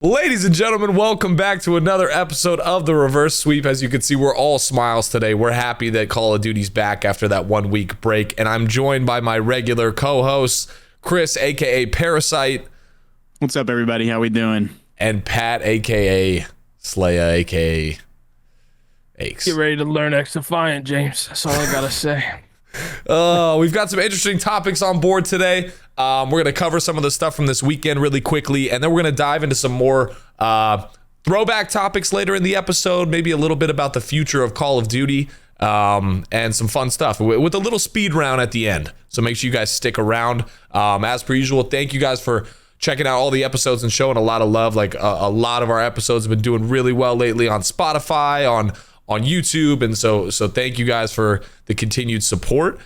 Ladies and gentlemen, welcome back to another episode of the Reverse Sweep. As you can see, we're all smiles today. We're happy that Call of Duty's back after that 1 week break, and I'm joined by my regular co-hosts, Chris, aka Parasite. What's up, everybody? How we doing? And Pat, aka Slaya, aka Aches. Get ready to learn X Defiant, James. That's all I gotta say. We've got some interesting topics on board today. We're going to cover some of the stuff from this weekend really quickly, and then we're going to dive into some more throwback topics later in the episode, maybe a little bit about the future of Call of Duty, and some fun stuff with a little speed round at the end. So make sure you guys stick around. As per usual, thank you guys for checking out all the episodes and showing a lot of love. Like a lot of our episodes have been doing really well lately on Spotify, on YouTube, and so thank you guys for the continued support.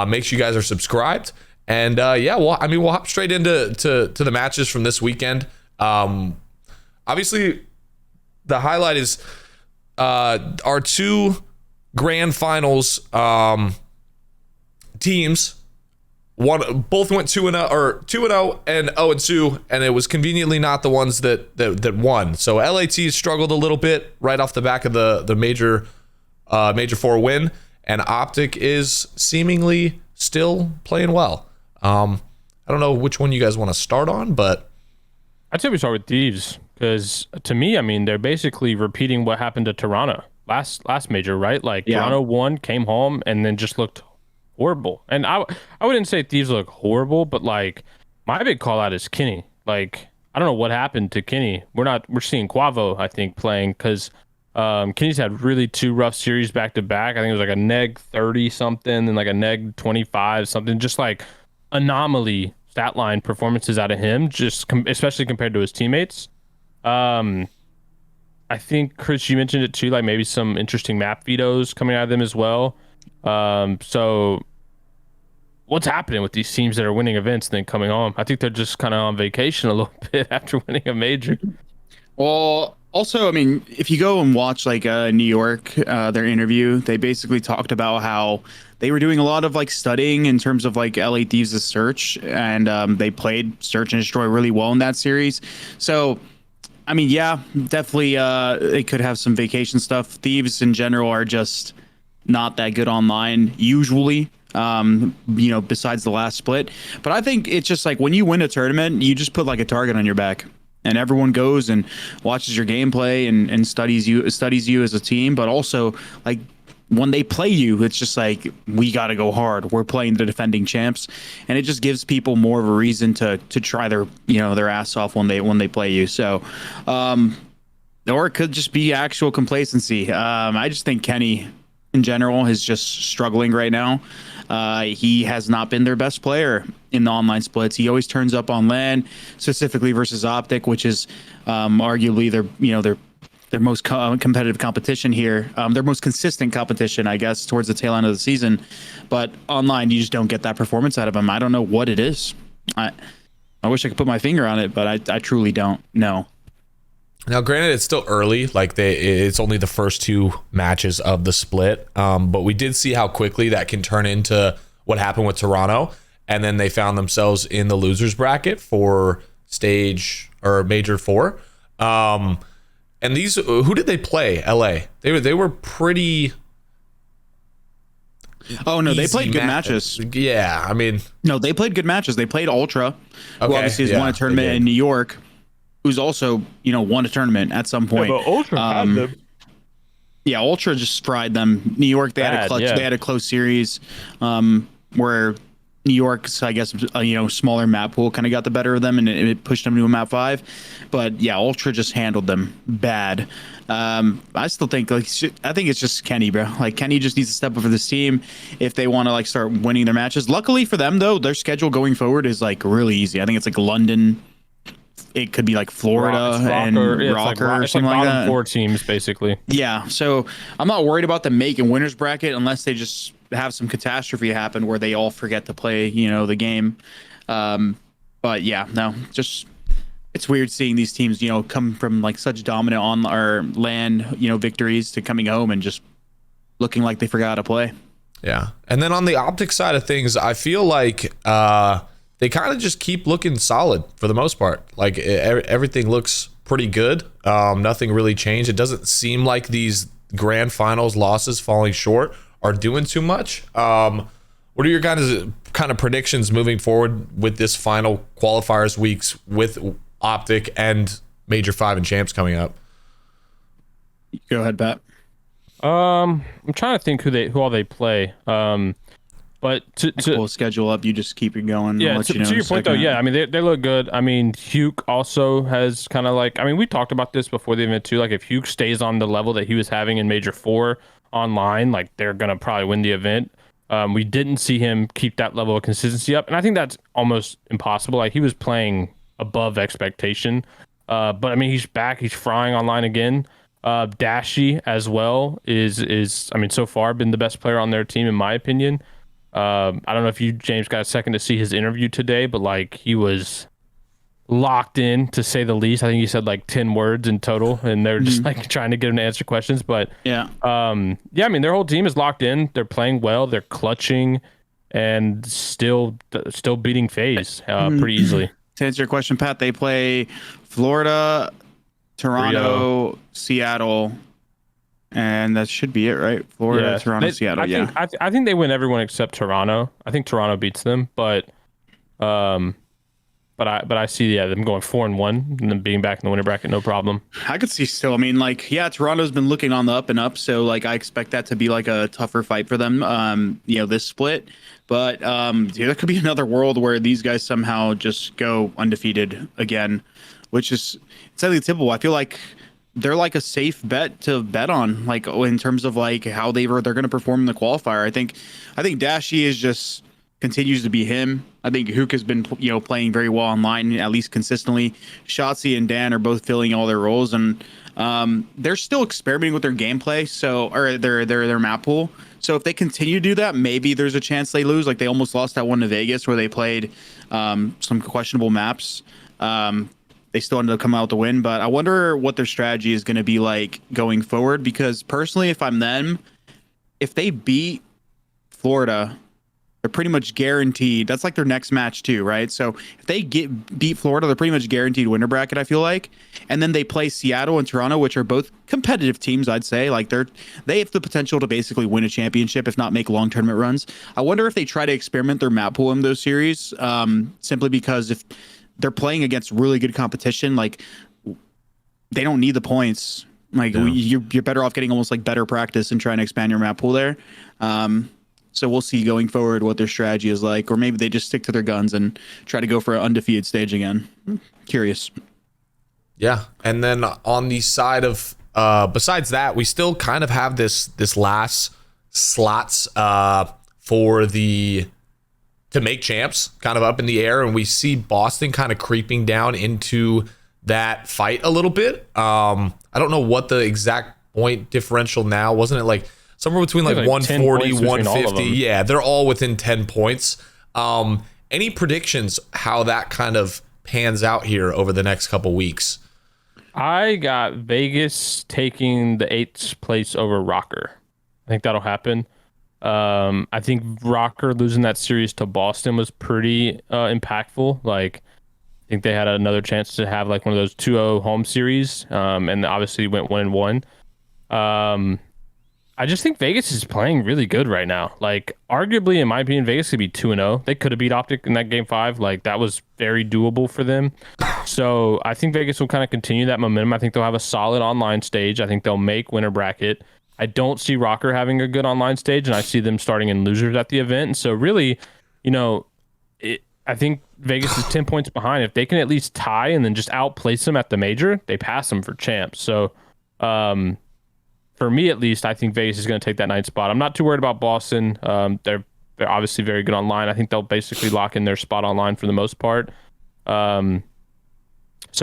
Make sure you guys are subscribed, and we'll hop straight into the matches from this weekend. Obviously, the highlight is our two grand finals teams. Both went 2-0 or 2-0 and 0-2, and it was conveniently not the ones that won. So LAT struggled a little bit right off the back of the major four win, and OpTic is seemingly still playing well. I don't know which one you guys want to start on, but I'd say we start with Thieves, because to me, I mean, they're basically repeating what happened to Toronto last major, right? Like Toronto won, came home, and then just looked horrible. And I wouldn't say Thieves look horrible, but like my big call out is Kenny. Like I don't know what happened to Kenny. We're seeing Quavo, I think, playing, because Kenny's had really two rough series back to back. I think it was like a neg 30 something and like a neg 25 something, just like anomaly stat line performances out of him, just especially compared to his teammates. I think Chris, you mentioned it too, like maybe some interesting map vetoes coming out of them as well. So what's happening with these teams that are winning events and then coming home? I think they're just kind of on vacation a little bit after winning a major. Well, also, I mean, if you go and watch like New York, their interview, they basically talked about how they were doing a lot of like studying in terms of like LA Thieves' search, and they played Search and Destroy really well in that series. So, I mean, yeah, definitely they could have some vacation stuff. Thieves in general are just not that good online usually, besides the last split. But I think it's just like when you win a tournament, you just put like a target on your back, and everyone goes and watches your gameplay and studies you as a team. But also, like, when they play you, it's just like, we got to go hard. We're playing the defending champs, and it just gives people more of a reason to try their ass off when they play you. So, or it could just be actual complacency. I just think Kenny in general is just struggling right now. He has not been their best player in the online splits. He always turns up on LAN, specifically versus OpTic, which is arguably their most competitive competition here. Their most consistent competition, I guess, towards the tail end of the season. But online, you just don't get that performance out of him. I don't know what it is. I wish I could put my finger on it, but I truly don't know. now granted it's still early, like it's only the first two matches of the split, but we did see how quickly that can turn into what happened with Toronto, and then they found themselves in the losers bracket for stage or major 4. And these, who did they play? LA. They were pretty. Oh no, they played good matches. Yeah, I mean, no, they played good matches. They played Ultra, who obviously has won a tournament in New York, who's also won a tournament at some point. Yeah, but Ultra had them. Yeah, Ultra just fried them. New York, they had a clutch. Yeah. They had a close series, where New York's, I guess, smaller map pool kind of got the better of them, and it pushed them to a map 5. But yeah, Ultra just handled them bad. I still think I think it's just Kenny, bro. Like, Kenny just needs to step up for this team if they want to start winning their matches. Luckily for them, though, their schedule going forward is really easy. I think it's London. It could be Florida and Rocker or something like that. 4 teams basically. Yeah, so I'm not worried about them making winners bracket unless they just have some catastrophe happen where they all forget to play, the game. But yeah, no, just it's weird seeing these teams, come from such dominant on our land, victories to coming home and just looking like they forgot to play. Yeah, and then on the OpTic side of things, I feel like they kind of just keep looking solid for the most part. Everything looks pretty good. Nothing really changed. It doesn't seem like these grand finals losses falling short are doing too much. What are your guys' kind of predictions moving forward with this final qualifiers weeks with OpTic and Major 5 and Champs coming up? Go ahead, Pat. I'm trying to think who all they play. But to we'll schedule up. You just keep it going. Yeah, to your point though, yeah, I mean they look good. I mean Huke also has kind of like, I mean we talked about this before the event too. Like if Huke stays on the level that he was having in Major 4 online, like they're gonna probably win the event. We didn't see him keep that level of consistency up, and I think that's almost impossible. Like he was playing above expectation, but I mean he's back. He's frying online again. Dashy as well is I mean so far been the best player on their team in my opinion. I don't know if you, James, got a second to see his interview today, but like he was locked in to say the least. I think he said like 10 words in total, and they're just like trying to get him to answer questions. But yeah, I mean their whole team is locked in. They're playing well. They're clutching, and still beating FaZe pretty easily. To answer your question, Pat, they play Florida, Toronto, Seattle. And that should be it, right? Florida, Toronto, Seattle. I think they win everyone except Toronto. I think Toronto beats them, but I see them going 4-1 and then being back in the winner bracket, no problem. I could see still. I mean, like, yeah, Toronto's been looking on the up and up, so like I expect that to be like a tougher fight for them. This split, but there could be another world where these guys somehow just go undefeated again, which is it's highly typical. I feel like they're like a safe bet to bet on, like in terms of like how they're going to perform in the qualifier. I think Dashy is just continues to be him. I think Huke has been playing very well online, at least consistently. Shotzzy and Dan are both filling all their roles, and they're still experimenting with their gameplay, or their map pool. So if they continue to do that, maybe there's a chance they lose. Like they almost lost that one to Vegas where they played some questionable maps. They still ended up coming out to win, but I wonder what their strategy is going to be like going forward. Because personally, if I'm them, if they beat Florida, they're pretty much guaranteed. That's like their next match too, right? So if they beat Florida, they're pretty much guaranteed winner bracket, I feel like. And then they play Seattle and Toronto, which are both competitive teams, I'd say. Like they have the potential to basically win a championship, if not make long tournament runs. I wonder if they try to experiment their map pool in those series, simply because if they're playing against really good competition, like they don't need the points. Like you're better off getting almost like better practice and trying to expand your map pool there. So we'll see going forward what their strategy is like, or maybe they just stick to their guns and try to go for an undefeated stage again. Curious. Yeah, and then on the side of besides that, we still kind of have this last slots for the to make champs kind of up in the air, and we see Boston kind of creeping down into that fight a little bit. I don't know what the exact point differential now, wasn't it like somewhere between like 140, 150? Yeah, they're all within 10 points. Any predictions how that kind of pans out here over the next couple weeks? I got Vegas taking the 8th place over Rocker. I think that'll happen. I think Rocker losing that series to Boston was pretty impactful. Like, I think they had another chance to have like one of those 2-0 home series, and obviously went 1-1. I just think Vegas is playing really good right now. Like, arguably, in my opinion, Vegas could be 2-0. They could have beat OpTic in that game 5. Like, that was very doable for them. So I think Vegas will kind of continue that momentum. I think they'll have a solid online stage. I think they'll make winner bracket. I don't see Rocker having a good online stage, and I see them starting in losers at the event. And so really, I think Vegas is 10 points behind. If they can at least tie and then just outplace them at the major, they pass them for champs. So for me, at least, I think Vegas is going to take that 9th spot. I'm not too worried about Boston. They're obviously very good online. I think they'll basically lock in their spot online for the most part. So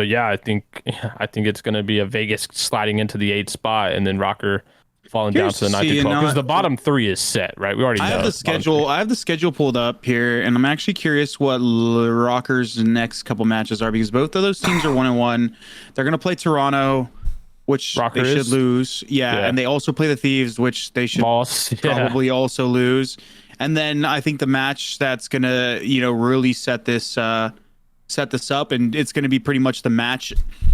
yeah, I think it's going to be a Vegas sliding into the 8th spot, and then Rocker falling down to the 9th and 12th, because the bottom 3 is set, right? We already know. I have the schedule pulled up here, and I'm actually curious what Rocker's next couple matches are, because both of those teams are 1-1. They're going to play Toronto, which Rocker should lose. Yeah, and they also play the Thieves, which they should probably also lose. And then I think the match that's going to, really set this up, and it's going to be pretty much the match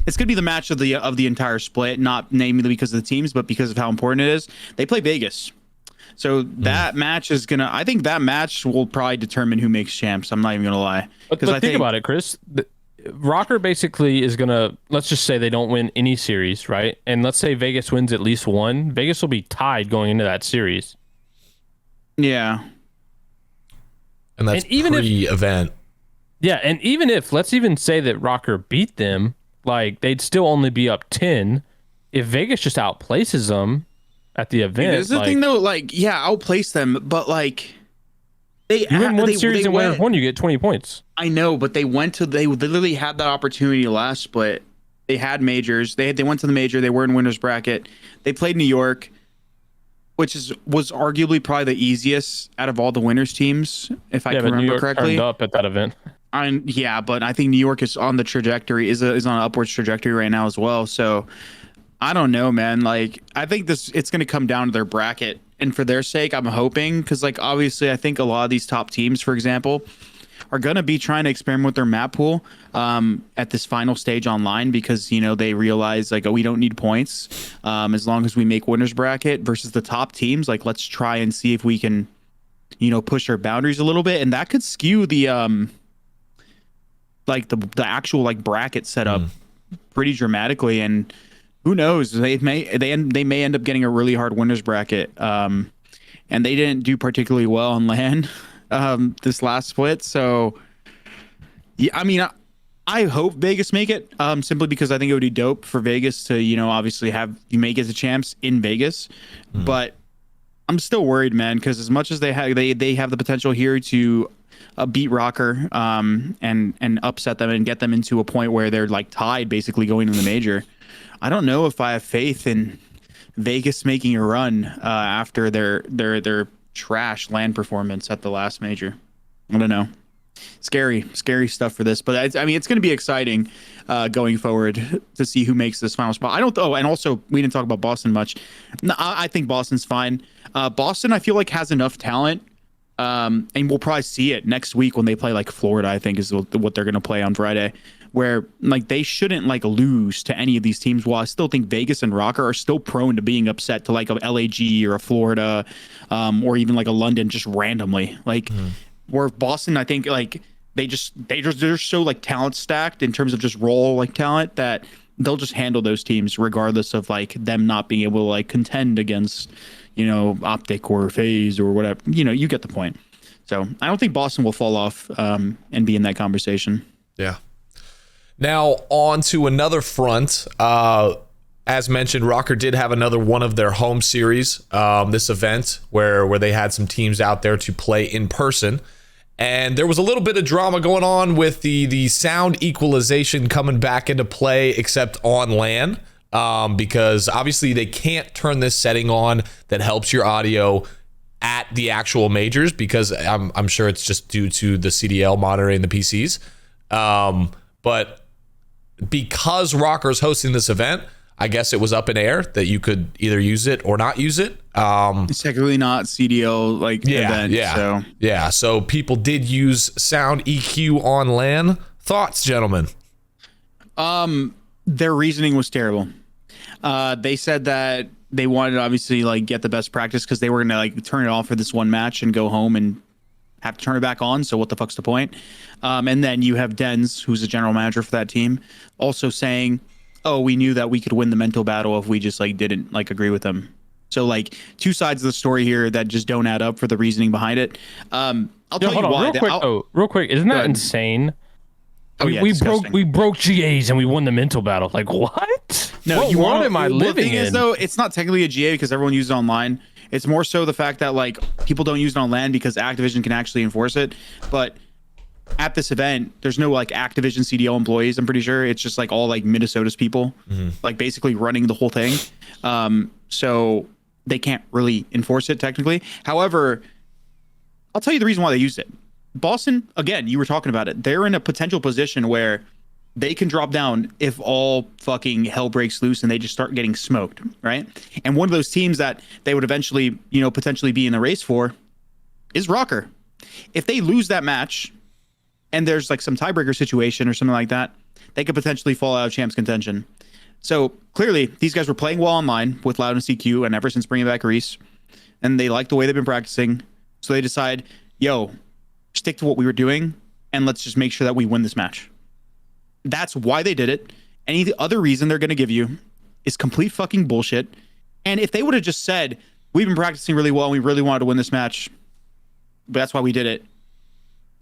it's gonna be the match of the entire split, not namely because of the teams, but because of how important it is. They play Vegas. So that match is gonna. I think that match will probably determine who makes champs. I'm not even gonna lie. But think about it, Chris. Rocker basically is gonna. Let's just say they don't win any series, right? And let's say Vegas wins at least one. Vegas will be tied going into that series. Yeah. And that's pre-event. Yeah, and even if let's even say that Rocker beat them, like they'd still only be up 10. If Vegas just outplaces them at the event, there's the thing though, like outplace them, but like you win one series and win one, you get 20 points. I know, but they literally had that opportunity last split. They had majors. They went to the major. They were in winners bracket. They played New York, which was arguably probably the easiest out of all the winners teams, if I can remember New York correctly. Turned up at that event. But I think New York is on the trajectory, is on an upwards trajectory right now as well. So I don't know, man. Like, I think it's going to come down to their bracket. And for their sake, I'm hoping, because, like, obviously, I think a lot of these top teams, for example, are going to be trying to experiment with their map pool at this final stage online because, they realize, like, we don't need points as long as we make winners bracket versus the top teams. Like, let's try and see if we can, push our boundaries a little bit. And that could skew the, the actual, like, bracket setup pretty dramatically. And who knows? They may end up getting a really hard winners bracket. And they didn't do particularly well on LAN this last split. So, yeah, I mean, I hope Vegas make it simply because I think it would be dope for Vegas to, obviously you make it the champs in Vegas. But I'm still worried, man, because as much as they have the potential here to beat Rocker and upset them and get them into a point where they're like tied basically going to the major. I don't know if I have faith in Vegas making a run after their trash LAN performance at the last major. I don't know. Scary stuff for this, but I mean, it's going to be exciting going forward to see who makes this final spot. And also we didn't talk about Boston much. No, I think Boston's fine. Boston, I feel like has enough talent, and we'll probably see it next week when they play like Florida. I think is what they're going to play on Friday, where like they shouldn't like lose to any of these teams. While I still think Vegas and Rocker are still prone to being upset to like a LAG or a Florida, or even like a London just randomly. Like where Boston, I think like they're so like talent stacked in terms of just role like talent that they'll just handle those teams regardless of like them not being able to like contend against, OpTic or FaZe or whatever. You get the point. So I don't think Boston will fall off and be in that conversation. Yeah. Now on to another front. As mentioned, Rocker did have another one of their home series, this event where they had some teams out there to play in person. And there was a little bit of drama going on with the sound equalization coming back into play, except on LAN, because obviously they can't turn this setting on that helps your audio at the actual majors, because I'm sure it's just due to the CDL monitoring the PCs. But because Rocker's hosting this event, I guess it was up in air that you could either use it or not use it. It's technically not CDL event. So people did use sound EQ on LAN. Thoughts, gentlemen? Their reasoning was terrible. They said that they wanted to obviously like get the best practice because they were gonna like turn it off for this one match and go home and have to turn it back on. So what the fuck's the point? And then you have Denz, who's the general manager for that team, also saying, oh, we knew that we could win the mental battle if we just like didn't like agree with them. So like two sides of the story here that just don't add up for the reasoning behind it. I'll tell you why. Real quick, isn't that insane? We broke GAs and we won the mental battle. Like what? No, what world am I living in? The thing is though, it's not technically a GA because everyone uses it online. It's more so the fact that like people don't use it on LAN because Activision can actually enforce it. But at this event, there's no like Activision CDL employees. I'm pretty sure it's just like all like Minnesota's people, like basically running the whole thing. So they can't really enforce it technically. However, I'll tell you the reason why they used it. Boston, again, you were talking about it. They're in a potential position where they can drop down if all fucking hell breaks loose and they just start getting smoked, right? And one of those teams that they would eventually, potentially be in the race for is Rocker. If they lose that match and there's like some tiebreaker situation or something like that, they could potentially fall out of champs contention. So clearly, these guys were playing well online with Loud and CQ, and ever since bringing back Reese, and they like the way they've been practicing. So they decide, yo, stick to what we were doing, and let's just make sure that we win this match. That's why they did it. Any other reason they're going to give you is complete fucking bullshit. And if they would have just said, we've been practicing really well and we really wanted to win this match, but that's why we did it,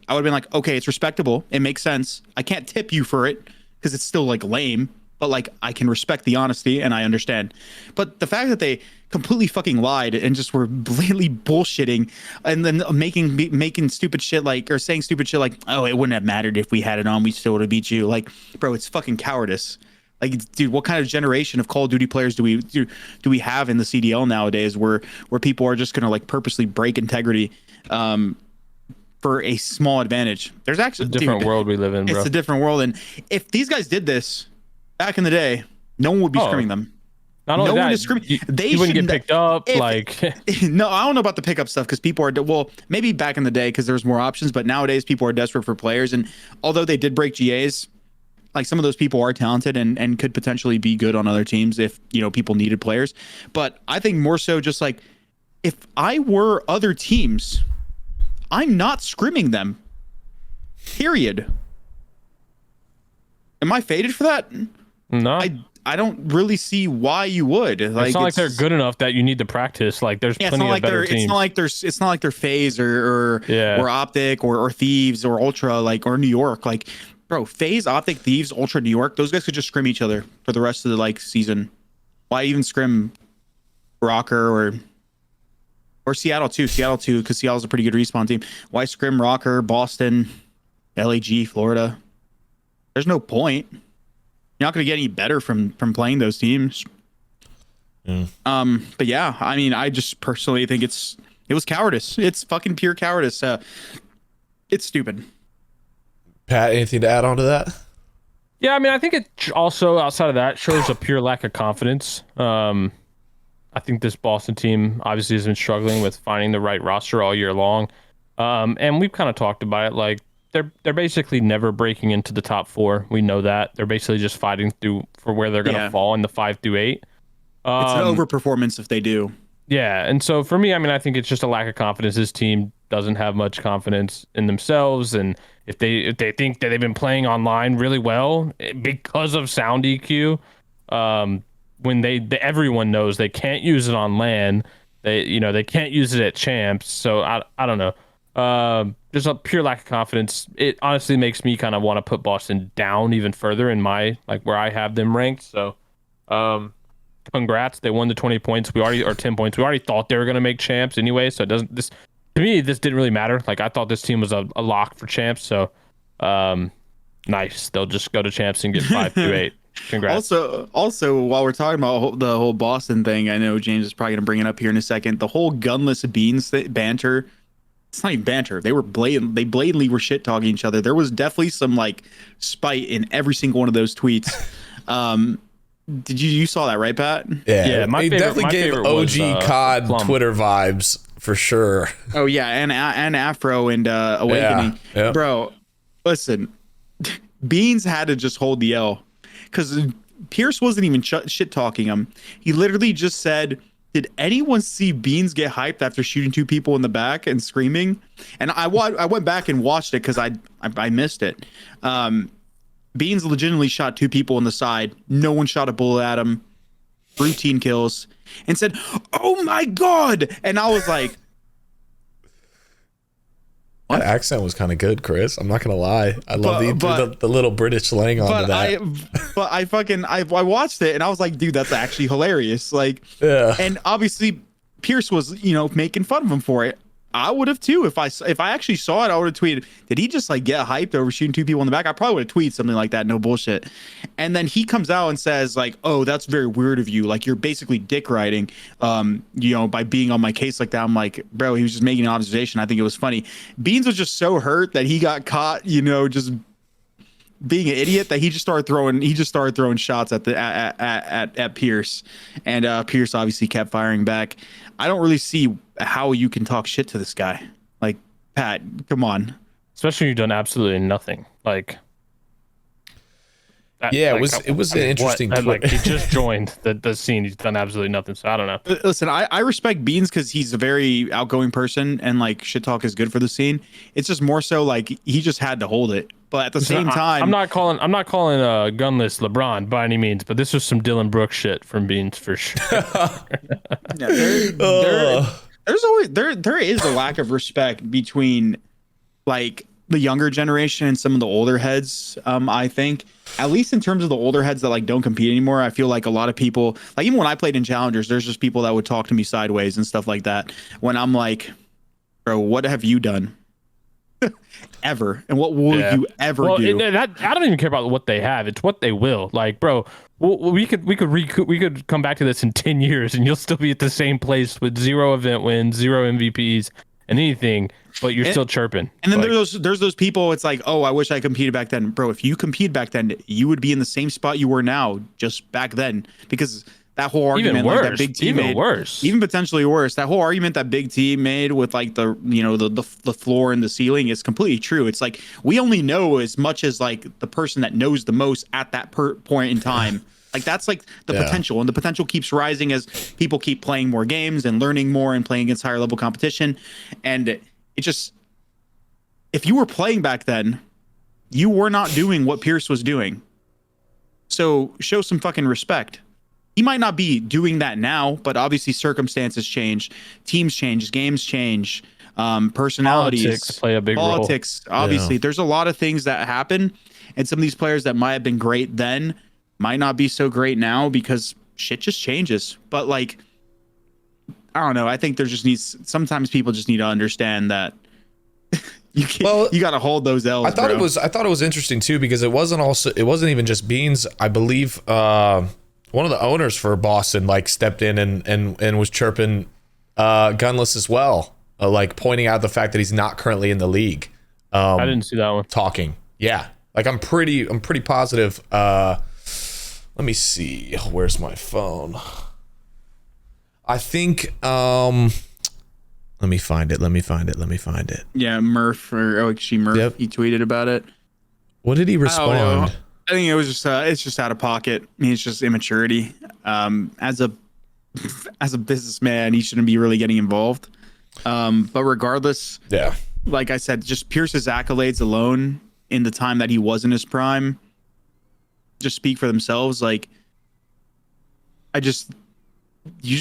I would have been like, okay, it's respectable. It makes sense. I can't tip you for it because it's still like lame, but like I can respect the honesty and I understand. But the fact that they completely fucking lied and just were blatantly bullshitting and then making stupid shit like, or saying stupid shit like, oh, it wouldn't have mattered if we had it on, we still would have beat you. Like, bro, it's fucking cowardice. Like, dude, what kind of generation of Call of Duty players do we have in the CDL nowadays where people are just gonna like purposely break integrity for a small advantage? There's actually a different world we live in, bro. It's a different world, and if these guys did this back in the day, no one would be screaming them. Not only that, you wouldn't get picked up. Like, no, I don't know about the pickup stuff because people are well, maybe back in the day because there's more options, but nowadays people are desperate for players, and although they did break GAs, like some of those people are talented and could potentially be good on other teams if, you know, people needed players. But I think more so just like, if I were other teams, I'm not scrimming them. Period. Am I faded for that? No. I don't really see why you would. Like, it's not like they're good enough that you need to practice. Like, there's plenty of better teams. It's not like they're FaZe or OpTic or Thieves or Ultra, like, or New York. Like, bro, FaZe, OpTic, Thieves, Ultra, New York, those guys could just scrim each other for the rest of the like season. Why even scrim Rocker or Seattle too? Seattle too, because Seattle's a pretty good respawn team. Why scrim Rocker, Boston, LAG, Florida? There's no point. You're not going to get any better from playing those teams. But yeah, I mean, I just personally think it was cowardice. It's fucking pure cowardice. It's stupid. Pat, anything to add on to that? Yeah, I mean, I think it also, outside of that, shows a pure lack of confidence. I think this Boston team obviously has been struggling with finding the right roster all year long. And we've kind of talked about it. Like, they're basically never breaking into the top 4. We know that. They're basically just fighting through for where they're going to fall in the 5 through 8. It's an overperformance if they do. Yeah, and so for me, I mean, I think it's just a lack of confidence. This team doesn't have much confidence in themselves, and if they think that they've been playing online really well because of sound EQ, when everyone knows they can't use it on LAN, they can't use it at champs. So I don't know. There's a pure lack of confidence. It honestly makes me kind of want to put Boston down even further in my, like, where I have them ranked. So, congrats. They won the 20 points. Or 10 points. We already thought they were going to make champs anyway. So to me, this didn't really matter. Like, I thought this team was a lock for champs. So, nice. They'll just go to champs and get 5 through 8. Congrats. Also, while we're talking about the whole Boston thing, I know James is probably going to bring it up here in a second. The whole gunless beans banter. It's not even banter. They blatantly were shit talking each other. There was definitely some like spite in every single one of those tweets. Did you saw that, right, Pat? Yeah. He definitely gave OG COD Plum. Twitter vibes for sure. Oh yeah, and Afro and Awakening, yeah. Bro. Listen, Beans had to just hold the L because Pierce wasn't even shit talking him. He literally just said, did anyone see Beans get hyped after shooting 2 people in the back and screaming? And I went back and watched it because I missed it. Beans legitimately shot 2 people in the side. No one shot a bullet at him. Routine kills. And said, "Oh my God!" And I was like, that accent was kind of good, Chris. I'm not gonna lie. I love the little British slang onto that. I watched it and I was like, dude, that's actually hilarious. Like, yeah. And obviously, Pierce was, making fun of him for it. I would have too. If I actually saw it, I would have tweeted, did he just like get hyped over shooting 2 people in the back? I probably would have tweeted something like that. No bullshit. And then he comes out and says like, oh, that's very weird of you. Like, you're basically dick riding, by being on my case like that. I'm like, bro, he was just making an observation. I think it was funny. Beans was just so hurt that he got caught, just being an idiot, that he just started throwing shots at Pierce. And Pierce obviously kept firing back. I don't really see how you can talk shit to this guy. Like, Pat, come on. Especially when you've done absolutely nothing. Like, Yeah, it was an interesting what? Like he just joined the scene. He's done absolutely nothing. So I don't know. Listen, I respect Beans because he's a very outgoing person and like shit talk is good for the scene. It's just more so like he just had to hold it. But at the same time, I'm not calling gunless LeBron by any means, but this was some Dylan Brooks shit from Beans for sure. There is a lack of respect between like the younger generation and some of the older heads. I think at least in terms of the older heads that like don't compete anymore, I feel like a lot of people, like even when I played in challengers, there's just people that would talk to me sideways and stuff like that when I'm like, bro, what have you done ever, and what will you ever do? I don't even care about what they have. It's what they will. Like, bro, we could come back to this in 10 years and you'll still be at the same place with 0 event wins, 0 MVPs and anything, but you're still chirping. And then there's those people, it's like, oh, I wish I competed back then. Bro, if you compete back then, you would be in the same spot you were now just back then, because that whole argument, even worse, like that Big T made, worse, even potentially worse. That whole argument that Big T made with like the floor and the ceiling is completely true. It's like we only know as much as like the person that knows the most at that point in time. Like that's like the potential, and the potential keeps rising as people keep playing more games and learning more and playing against higher level competition. And it just, if you were playing back then, you were not doing what Pierce was doing. So show some fucking respect. He might not be doing that now, but obviously circumstances change, teams change, games change, personalities politics play a big role. Obviously, there's a lot of things that happen, and some of these players that might have been great then might not be so great now because shit just changes. But like, I don't know. I think there just needs, sometimes people just need to understand that you got to hold those L's. I thought it was interesting too, because it wasn't even just Beans. I believe one of the owners for Boston like stepped in and was chirping Gunless as well, like pointing out the fact that he's not currently in the league. I didn't see that one. Talking. Yeah. Like I'm pretty positive. Let me see. Where's my phone? I think let me find it. Yeah, Murph or OXG Murph, Yep. He tweeted about it. What did he respond? I think it was just it's just out of pocket. I mean, it's just immaturity. As a businessman, he shouldn't be really getting involved. But regardless, like I said, just Pierce's accolades alone in the time that he was in his prime just speak for themselves. Like, you just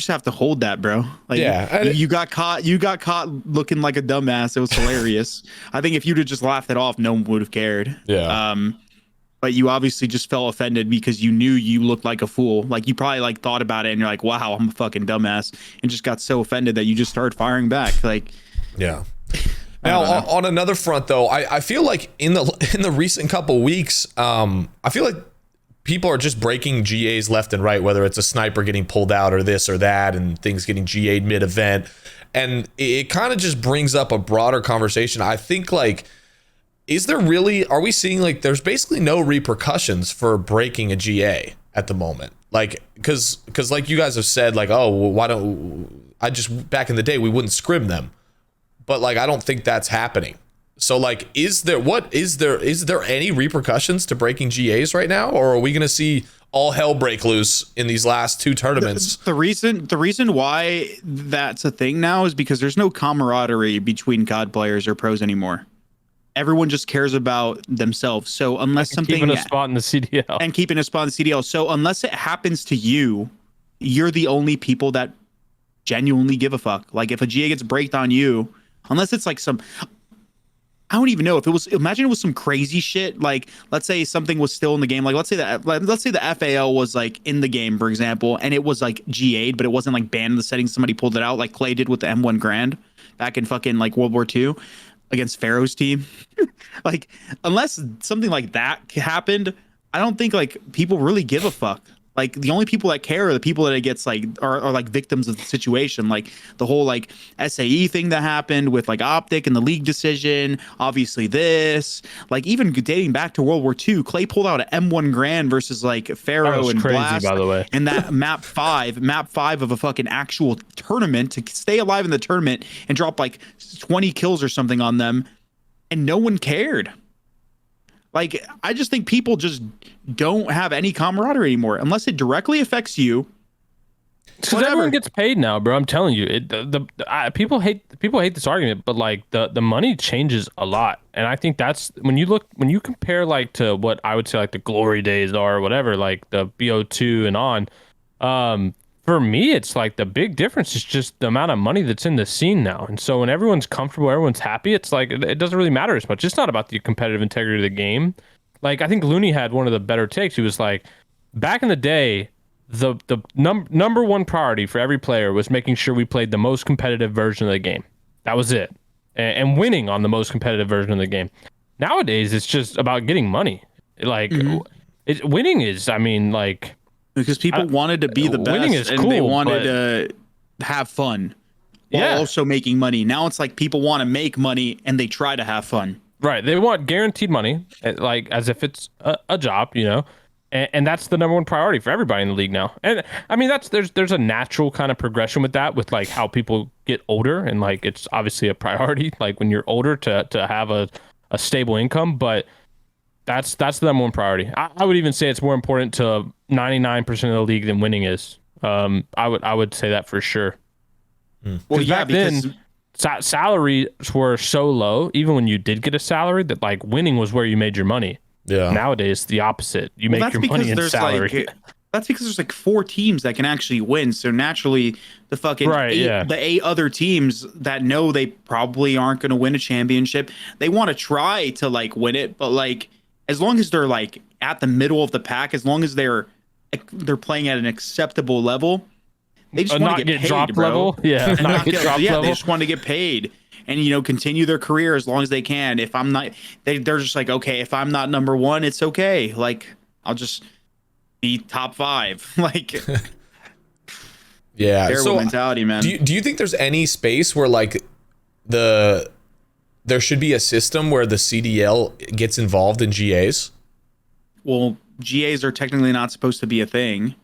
have to hold that, bro. Like, you got caught looking like a dumbass. It was hilarious. I think if you'd have just laughed it off, no one would have cared. But you obviously just felt offended because you knew you looked like a fool. Like, you probably like thought about it and you're like, wow, I'm a fucking dumbass, and just got so offended that you just started firing back. Like, now on another front though, I feel like in the recent couple weeks, I feel like people are just breaking GAs left and right, whether it's a sniper getting pulled out or this or that, and things getting GA'd mid-event. And it kind of just brings up a broader conversation. I think, like, are we seeing, like, there's basically no repercussions for breaking a GA at the moment? Like, because like you guys have said, like, oh, well, why don't back in the day, we wouldn't scrim them. But, like, I don't think that's happening. So, like, is there any repercussions to breaking GAs right now, or are we going to see all hell break loose in these last two tournaments? The reason why that's a thing now is because there's no camaraderie between COD players or pros anymore. Everyone just cares about themselves. So unless something keeping a spot in the CDL. So unless it happens to you, you're the only people that genuinely give a fuck. Like, if a GA gets braked on you, unless it's like I don't even know if it was, imagine it was some crazy shit. Like, let's say something was still in the game. Like, let's say the FAL was like in the game, for example, and it was like GA'd, but it wasn't like banned in the settings. Somebody pulled it out like Clay did with the M1 Grand back in fucking like World War II against Pharaoh's team. Like, unless something like that happened, I don't think like people really give a fuck. Like, the only people that care are the people that it gets like are like victims of the situation. Like the whole like SAE thing that happened with like OpTic and the league decision. Obviously this, like, even dating back to World War II, Clay pulled out an M1 Grand versus like Pharaoh and crazy, Blast, by the way. and that map 5 of a fucking actual tournament to stay alive in the tournament and drop like 20 kills or something on them, and no one cared. Like, I just think people just don't have any camaraderie anymore unless it directly affects you. Because everyone gets paid now, bro. I'm telling you, people hate this argument, but like the money changes a lot, and I think that's when you compare like to what I would say like the glory days are or whatever, like the BO2 and on. For me, it's like the big difference is just the amount of money that's in the scene now, and so when everyone's comfortable, everyone's happy. It's like it doesn't really matter as much. It's not about the competitive integrity of the game. Like I think Looney had one of the better takes. He was like, back in the day, the number one priority for every player was making sure we played the most competitive version of the game. That was it, and winning on the most competitive version of the game. Nowadays, it's just about getting money. Like, winning is, I mean, like, because people wanted to be the best, winning is and cool, they wanted to have fun while also making money. Now it's like people want to make money and they try to have fun. Right. They want guaranteed money, like as if it's a job, you know. And that's the number one priority for everybody in the league now. And I mean, there's a natural kind of progression with that, with like how people get older, and like it's obviously a priority, like when you're older to have a stable income. But that's the number one priority. I would even say it's more important to 99% of the league than winning is. I would say that for sure. Well, yeah, back then salaries were so low, even when you did get a salary, that like winning was where you made your money. Yeah. Nowadays, the opposite. You make your money in salary. That's because there's like 4 teams that can actually win. So naturally, the fucking the 8 other teams that know they probably aren't going to win a championship, they want to try to like win it. But like, as long as they're like at the middle of the pack, as long as they're playing at an acceptable level, they just want to get paid, drop bro. level. Yeah, not get drop level. They just want to get paid. And, you know, continue their career as long as they can. If I'm not, they're just like, okay, if I'm not number 1, it's okay. Like, I'll just be top 5. Like, yeah. Terrible mentality, man. Do you think there's any space where like there should be a system where the CDL gets involved in GAs? Well, GAs are technically not supposed to be a thing.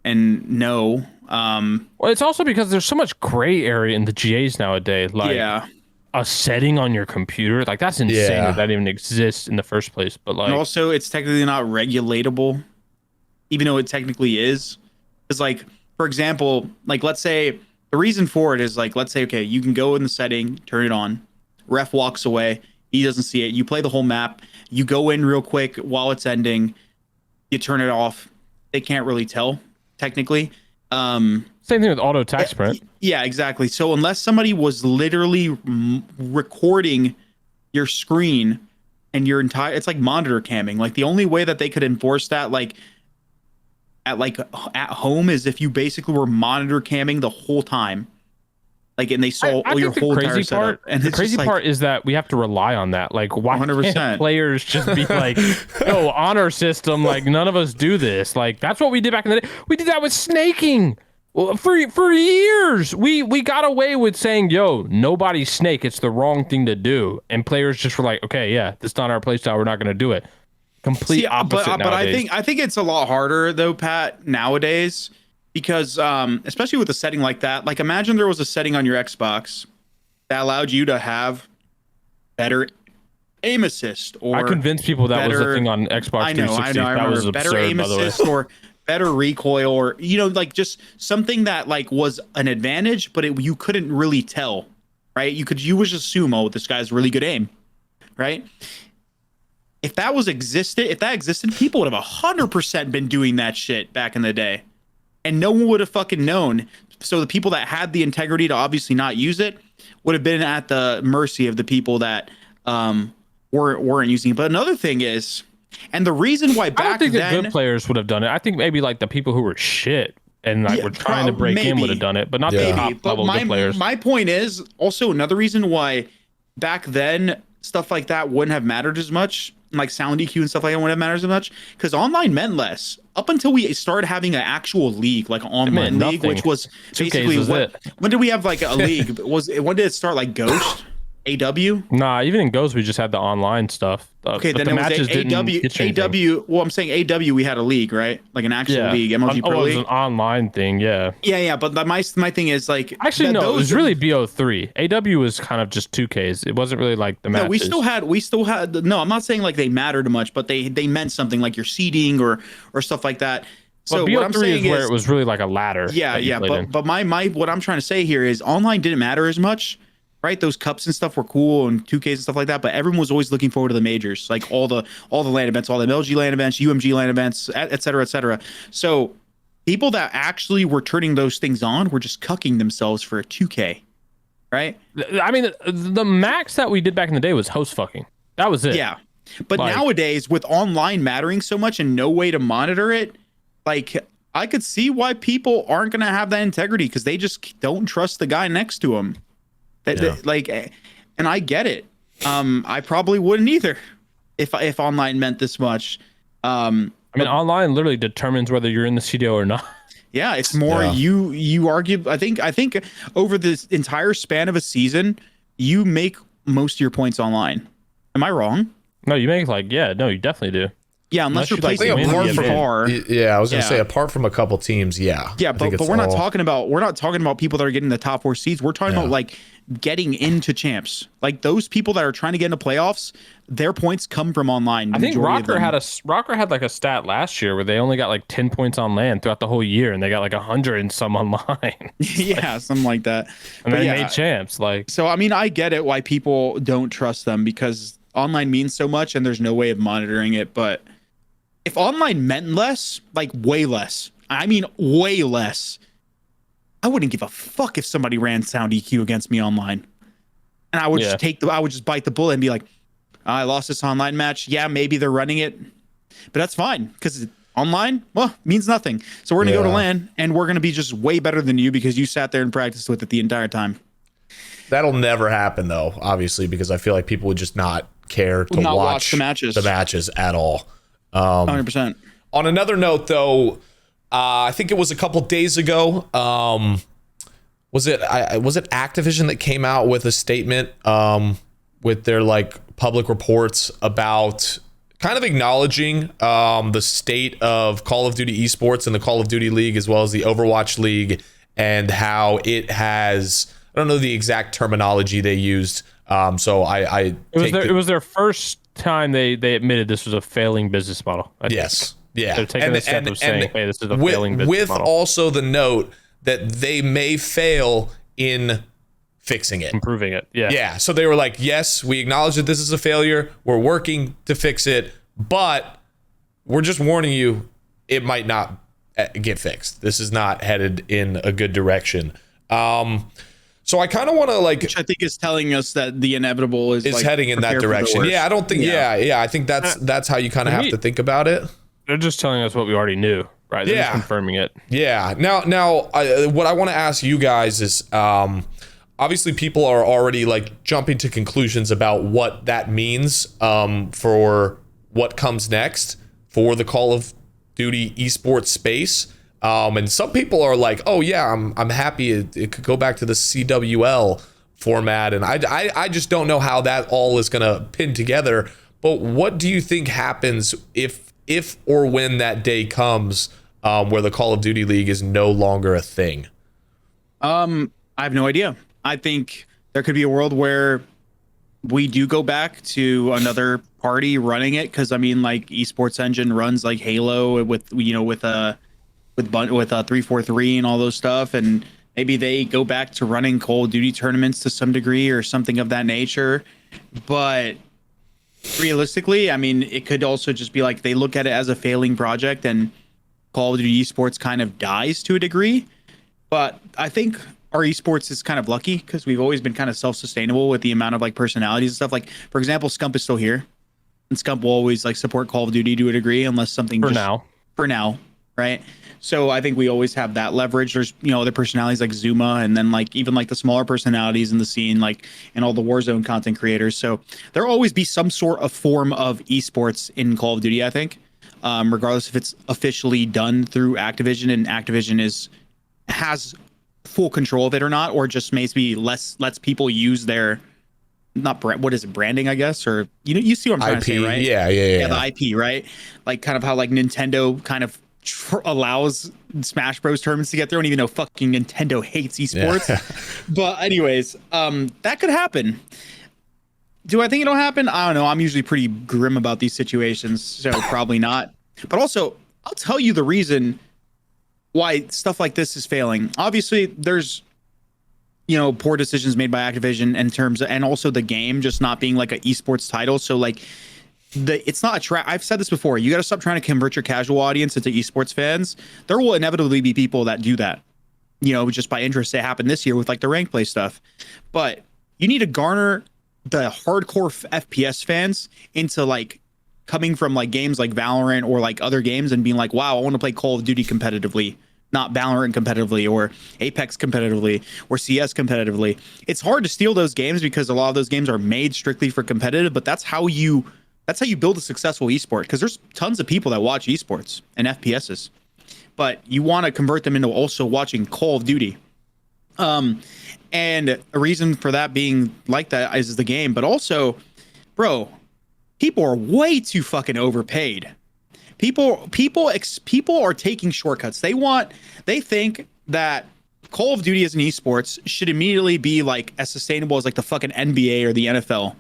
And no. Well, it's also because there's so much gray area in the GAs nowadays. Like a setting on your computer, like that's insane that even exists in the first place. But like, and also it's technically not regulatable, even though it technically is. It's like, for example, like let's say the reason for it is like, let's say, okay, you can go in the setting, turn it on, ref walks away, he doesn't see it, you play the whole map, you go in real quick while it's ending, you turn it off, they can't really tell technically. Same thing with auto attack sprint. Yeah, exactly. So unless somebody was literally recording your screen and your entire, it's like monitor camming. Like the only way that they could enforce that, like at home, is if you basically were monitor camming the whole time. Like, and they saw all your whole entire setup. And the crazy part is that we have to rely on that. Like, why 100%. Can't players just be like, "Yo, honor system"? Like, none of us do this. Like, that's what we did back in the day. We did that with snaking. Well, for years, we got away with saying, "Yo, nobody snake. It's the wrong thing to do." And players just were like, "Okay, yeah, that's not our playstyle. We're not going to do it." Complete opposite. But I think it's a lot harder though, Pat, nowadays. Because especially with a setting like that, like imagine there was a setting on your Xbox that allowed you to have better aim assist, or I convinced people that was a thing on Xbox 360. I remember. Was absurd, better aim assist or better recoil, or like just something that like was an advantage, but you couldn't really tell, right? You would just assume, oh, this guy's really good aim, right? If that existed, people would have 100% been doing that shit back in the day. And no one would have fucking known. So the people that had the integrity to obviously not use it would have been at the mercy of the people that weren't using it. But another thing is, and the reason why back then, I don't think the good players would have done it. I think maybe like the people who were shit and like were trying to break in would have done it, but not the top level good players. My point is also another reason why back then stuff like that wouldn't have mattered as much, like sound EQ and stuff like that wouldn't have mattered as much, because online meant less. Up until we started having an actual league, like an online league, which was basically when did we have like a league? When did it start? Like Ghost, AW? Nah, even in Ghost, we just had the online stuff. Okay, but then the it was matches didn't AW. get you anything. AW. Well, I'm saying AW. We had a league, right? Like an actual league, MLG Pro it was League. an online thing, yeah. Yeah. But my thing is like, Actually, no, it was really BO3. AW was kind of just 2Ks. It wasn't really like the matches. No, we still had. No, I'm not saying like they mattered much, but they meant something, like your seeding or stuff like that. So but what I'm BO3 saying is where it was really like a ladder. Yeah. But my what I'm trying to say here is online didn't matter as much. Right, those cups and stuff were cool, and 2Ks and stuff like that. But everyone was always looking forward to the majors, like all the LAN events, all the MLG LAN events, UMG LAN events, et cetera, et cetera. So people that actually were turning those things on were just cucking themselves for a 2K, right? I mean, the max that we did back in the day was host fucking. That was it. Yeah, but Like- nowadays with online mattering so much and no way to monitor it, like I could see why people aren't gonna have that integrity because they just don't trust the guy next to them. Like, and I get it. I probably wouldn't either if online meant this much. I mean, online literally determines whether you're in the CDL or not. Yeah, it's more you argue. I think over this entire span of a season, you make most of your points online. Am I wrong? No, you make like, yeah, no, you definitely do. Yeah, unless you're like, placing win apart the from event. far. Yeah, I was gonna say apart from a couple teams, yeah. Yeah, but we're not talking about people that are getting the top 4 seeds. We're talking about like getting into champs. Like those people that are trying to get into playoffs, their points come from online. I think Rocker had like a stat last year where they only got like 10 points on LAN throughout the whole year, and they got like 100 and some online. Yeah, something like that. And they made champs. Like, so I mean, I get it why people don't trust them because online means so much, and there's no way of monitoring it. But if online meant less, like way less, I mean way less, I wouldn't give a fuck if somebody ran sound EQ against me online. And I would just bite the bullet and be like, I lost this online match. Yeah, maybe they're running it, but that's fine because online, well, means nothing. So we're going to go to LAN and we're going to be just way better than you because you sat there and practiced with it the entire time. That'll never happen though, obviously, because I feel like people would just not care to watch the matches at all. 100%. On another note, though, I think it was a couple days ago. Was it Activision that came out with a statement with their like public reports about kind of acknowledging the state of Call of Duty esports and the Call of Duty League as well as the Overwatch League and how it has, I don't know the exact terminology they used. So it was their first time they admitted this was a failing business model. Yes. Yeah. They're taking the step of saying, hey, this is a failing business model. With also the note that they may fail in fixing it. Improving it. Yeah. Yeah. So they were like, yes, we acknowledge that this is a failure. We're working to fix it, but we're just warning you, it might not get fixed. This is not headed in a good direction. So I kind of want to like, which I think is telling us that the inevitable is like, heading in that direction. Yeah, I don't think. Yeah. I think that's how you kind of have to think about it. They're just telling us what we already knew, right? They're just confirming it. Yeah. Now, what I want to ask you guys is, obviously, people are already like jumping to conclusions about what that means for what comes next for the Call of Duty esports space. And some people are like, oh yeah, I'm happy it could go back to the CWL format. And I just don't know how that all is going to pin together. But what do you think happens if or when that day comes where the Call of Duty League is no longer a thing? I have no idea. I think there could be a world where we do go back to another party running it. Cause I mean, like Esports Engine runs like Halo with 343 and all those stuff, and maybe they go back to running Call of Duty tournaments to some degree or something of that nature. But realistically, I mean, it could also just be like they look at it as a failing project and Call of Duty esports kind of dies to a degree. But I think our esports is kind of lucky because we've always been kind of self-sustainable with the amount of like personalities and stuff. Like, for example, Scump is still here, and Scump will always like support Call of Duty to a degree unless something for now, right? So I think we always have that leverage. There's, other personalities like Zuma, and then like even like the smaller personalities in the scene, like, and all the Warzone content creators. So there'll always be some sort of form of esports in Call of Duty, I think, regardless if it's officially done through Activision and Activision has full control of it or not, or just maybe lets people use their not brand, what is it, branding, I guess, or you see what I'm trying IP, to say, right? yeah. The IP, right? Like kind of how like Nintendo kind of allows Smash Bros tournaments to get there, and even though fucking Nintendo hates esports. Yeah. But anyways, that could happen. Do I think it'll happen? I don't know. I'm usually pretty grim about these situations, so probably not. But also, I'll tell you the reason why stuff like this is failing. Obviously, there's poor decisions made by Activision in terms of, and also the game just not being like an esports title. So like it's not a trap. I've said this before. You got to stop trying to convert your casual audience into esports fans. There will inevitably be people that do that, just by interest. It happened this year with like the rank play stuff. But you need to garner the hardcore FPS fans into like coming from like games like Valorant or like other games and being like, wow, I want to play Call of Duty competitively, not Valorant competitively or Apex competitively or CS competitively. It's hard to steal those games because a lot of those games are made strictly for competitive, but that's how you build a successful esport, because there's tons of people that watch esports and FPSs, but you want to convert them into also watching Call of Duty. And a reason for that being like that is the game, but also, bro, people are way too fucking overpaid. People are taking shortcuts. They think that Call of Duty as an esports should immediately be like as sustainable as like the fucking NBA or the NFL.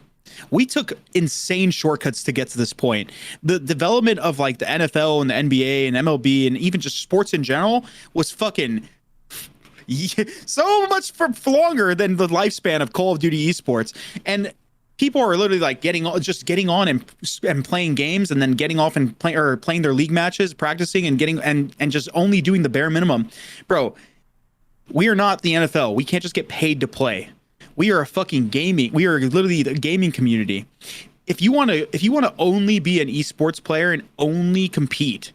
We took insane shortcuts to get to this point. The development of like the NFL and the NBA and MLB and even just sports in general was fucking so much for longer than the lifespan of Call of Duty esports. And people are literally like getting on and playing games and then getting off and playing their league matches, practicing and getting and just only doing the bare minimum. Bro, we are not the NFL. We can't just get paid to play. We are we are literally the gaming community. If you want to only be an esports player and only compete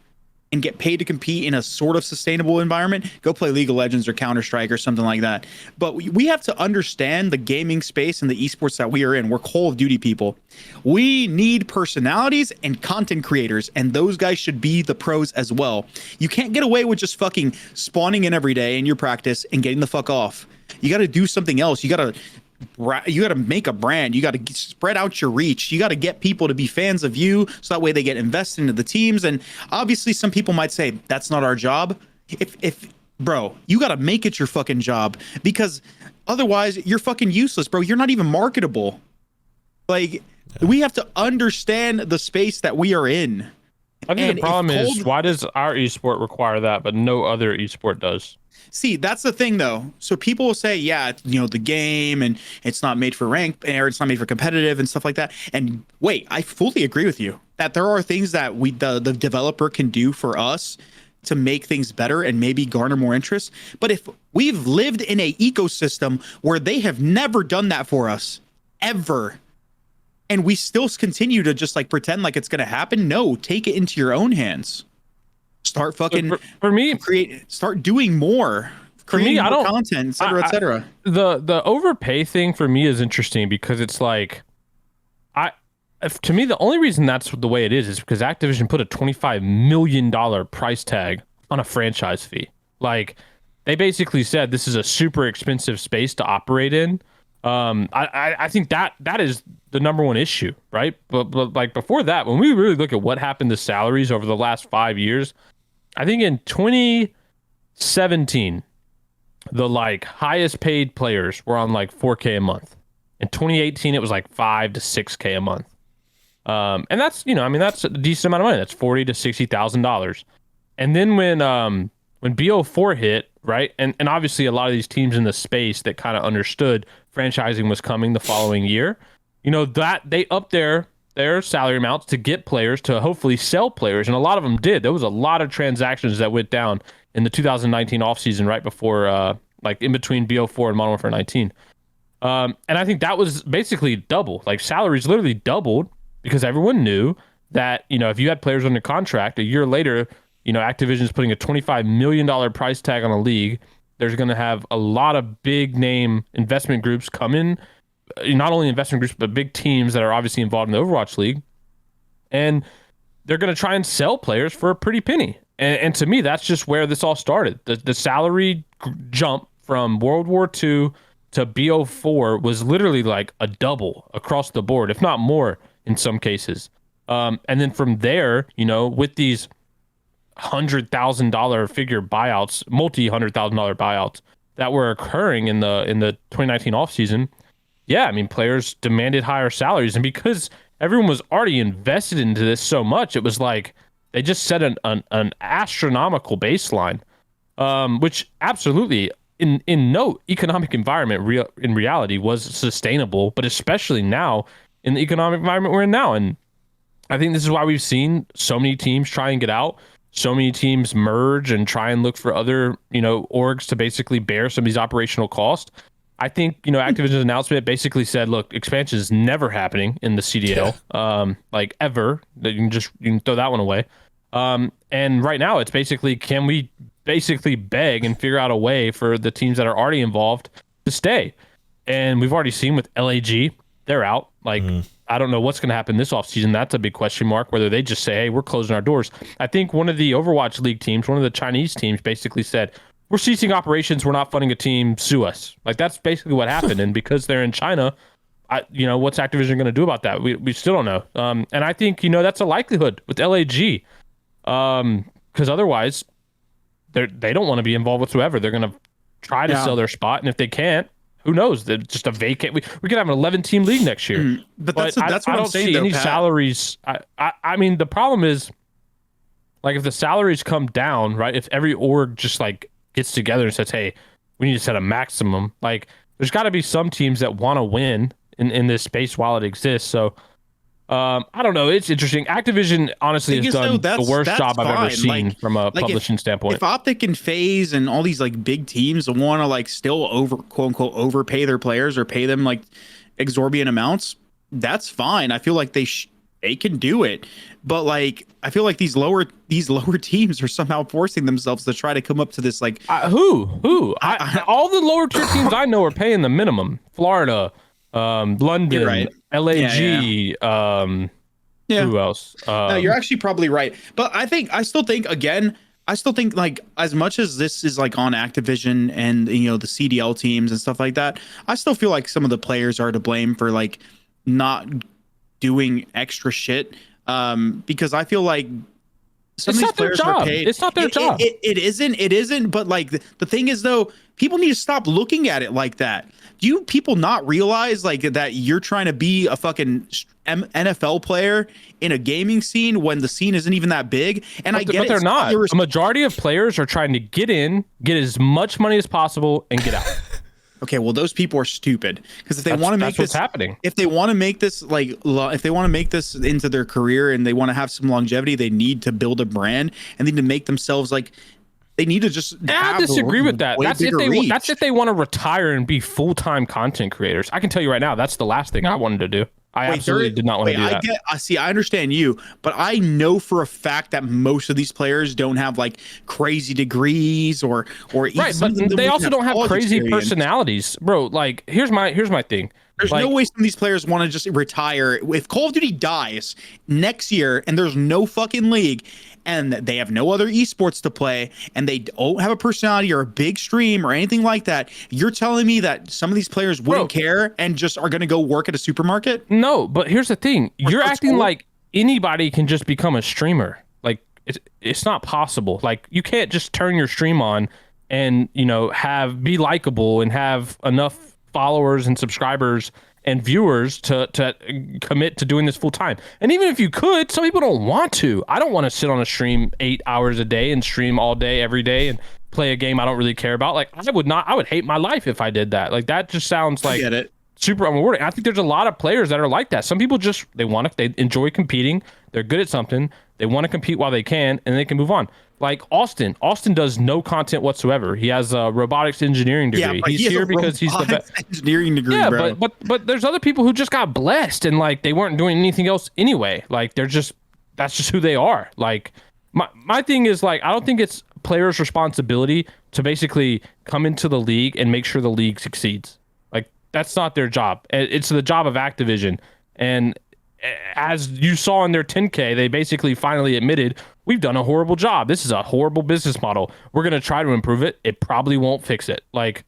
and get paid to compete in a sort of sustainable environment, go play League of Legends or Counter-Strike or something like that. But we have to understand the gaming space and the esports that we are in. We're Call of Duty people. We need personalities and content creators, and those guys should be the pros as well. You can't get away with just fucking spawning in every day in your practice and getting the fuck off. You got to do something else. You got to make a brand. You got to spread out your reach. You got to get people to be fans of you, so that way they get invested into the teams. And obviously some people might say that's not our job. If bro, you got to make it your fucking job, because otherwise you're fucking useless, bro. You're not even marketable. Like, we have to understand the space that we are in. I think the problem is, why does our esport require that, but no other esport does? See, that's the thing, though. So people will say, yeah, the game, and it's not made for rank, or it's not made for competitive and stuff like that. And wait, I fully agree with you that there are things that the developer can do for us to make things better and maybe garner more interest. But if we've lived in a ecosystem where they have never done that for us, ever, and we still continue to just like pretend like it's going to happen, no, take it into your own hands. Start fucking for me, start doing more. For me, I don't content, et cetera, et cetera. The overpay thing for me is interesting, because it's like, to me, the only reason that's the way it is because Activision put a $25 million price tag on a franchise fee. Like, they basically said this is a super expensive space to operate in. I think that is the number one issue, right? But like before that, when we really look at what happened to salaries over the last 5 years, I think in 2017, the like highest paid players were on like $4K a month. In 2018, it was like $5 to $6K a month. And that's, that's a decent amount of money. That's $40,000 to $60,000. And then when BO4 hit, right, and obviously a lot of these teams in the space that kind of understood franchising was coming the following year, that they upped their salary amounts to get players, to hopefully sell players, and a lot of them did. There was a lot of transactions that went down in the 2019 offseason, right before, like in between BO4 and Modern Warfare 19. And I think that was basically double. Like, salaries literally doubled, because everyone knew that, if you had players under contract, a year later, Activision's putting a $25 million price tag on a league. There's going to have a lot of big name investment groups come in, not only investment groups, but big teams that are obviously involved in the Overwatch League. And they're going to try and sell players for a pretty penny. And to me, that's just where this all started. The salary jump from World War II to BO4 was literally like a double across the board, if not more in some cases. And then from there, you know, with these $100,000 figure buyouts, multi-$100,000 buyouts that were occurring in the 2019 offseason, yeah, I mean, players demanded higher salaries. And because everyone was already invested into this so much, it was like they just set an astronomical baseline, which absolutely in no economic environment in reality was sustainable, but especially now in the economic environment we're in now. And I think this is why we've seen so many teams try and get out, so many teams merge and try and look for other, you know, orgs to basically bear some of these operational costs. I think, you know, Activision's announcement basically said, look, expansion is never happening in the CDL, like ever. You can throw that one away. And right now it's basically, can we basically beg and figure out a way for the teams that are already involved to stay? And we've already seen with LAG, they're out. Like, I don't know what's going to happen this offseason. That's a big question mark, whether they just say, hey, we're closing our doors. I think one of the Overwatch League teams, one of the Chinese teams basically said, we're ceasing operations. We're not funding a team. Sue us. Like, that's basically what happened. And because they're in China, you know, what's Activision going to do about that? We still don't know. And I think, you know, that's a likelihood with LAG. Because otherwise, they don't want to be involved whatsoever. They're going to try to sell their spot. And if they can't, who knows? They're just a vacant. We could have an 11-team league next year. But that's what I I'm don't saying, see though, any Pat. salaries. I mean, the problem is, like, if the salaries come down, right? If every org just like gets together and says, hey, we need to set a maximum, like, there's got to be some teams that want to win in this space while it exists. So I don't know. It's interesting. Activision honestly has done the worst job I've ever seen from a publishing standpoint. If OpTic and FaZe and all these like big teams want to like still quote unquote overpay their players or pay them like exorbitant amounts, that's fine. I feel like they can do it. But like, I feel like these lower teams are somehow forcing themselves to try to come up to this like who all the lower tier teams I know are paying the minimum. Florida, London, right. LAG, who else? No, you're actually probably right. But I still think like, as much as this is like on Activision and, you know, the CDL teams and stuff like that, I still feel like some of the players are to blame for like not doing extra shit. Because I feel like some of these players are paid. It's not their job. It isn't. But like the thing is, though, people need to stop looking at it like that. Do you people not realize like that you're trying to be a fucking NFL player in a gaming scene when the scene isn't even that big? And I get it, but they're not. A majority of players are trying to get in, get as much money as possible, and get out. Okay, well, those people are stupid because if they want to make this happening, if they want to make this like, if they want to make this into their career and they want to have some longevity, they need to build a brand and they need to make themselves like. They need to just. I disagree with that. That's if they want to retire and be full-time content creators. I can tell you right now, that's the last thing I wanted to do. I absolutely did not want to do that. I understand you, but I know for a fact that most of these players don't have like crazy degrees or right, but they also don't have crazy personalities, bro. Like, here's my thing. There's no way some of these players want to just retire. If Call of Duty dies next year and there's no fucking league and they have no other esports to play and they don't have a personality or a big stream or anything like that, you're telling me that some of these players wouldn't care and just are going to go work at a supermarket? No, but here's the thing. You're acting like anybody can just become a streamer. Like, it's not possible. Like, you can't just turn your stream on and, you know, be likable and have enough followers and subscribers and viewers to commit to doing this full time. And even if you could, some people don't want to. I don't want to sit on a stream 8 hours a day and stream all day every day and play a game I don't really care about. Like, I would hate my life if I did that. Like, that just sounds like super unrewarding. I think there's a lot of players that are like that. Some people just they enjoy competing. They're good at something. They want to compete while they can, and they can move on. Like Austin does no content whatsoever. He has a robotics engineering degree. Yeah, he's here because he's the best engineering degree. Yeah, bro. but there's other people who just got blessed and like they weren't doing anything else anyway. Like that's just who they are. Like my thing is like I don't think it's players' responsibility to basically come into the league and make sure the league succeeds. Like that's not their job. It's the job of Activision. And as you saw in their 10K, they basically finally admitted, we've done a horrible job. This is a horrible business model. We're going to try to improve it. It probably won't fix it. Like,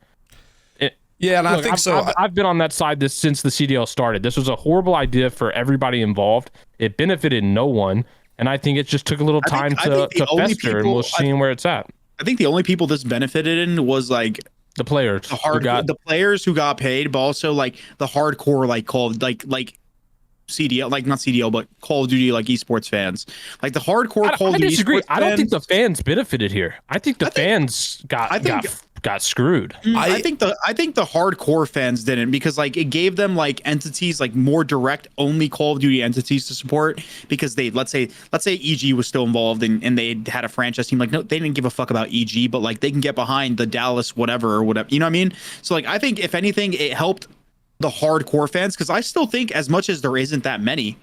Yeah, and I Look, think so. I've been on that side since the CDL started. This was a horrible idea for everybody involved. It benefited no one, and I think it just took a little time to fester, and we're seeing where it's at. I think the only people this benefited in was like the players, the players who got paid, but also like the hardcore like called like CDL, like not CDL, but Call of Duty like esports fans, like the hardcore Call of Duty. I disagree. I don't think the fans benefited here. I think the fans got screwed. I think the hardcore fans didn't, because like it gave them like entities, like more direct only Call of Duty entities to support, because they let's say EG was still involved and they had a franchise team, like no, they didn't give a fuck about EG, but like they can get behind the Dallas whatever, you know what I mean? So like I think if anything it helped the hardcore fans, because I still think, as much as there isn't that many,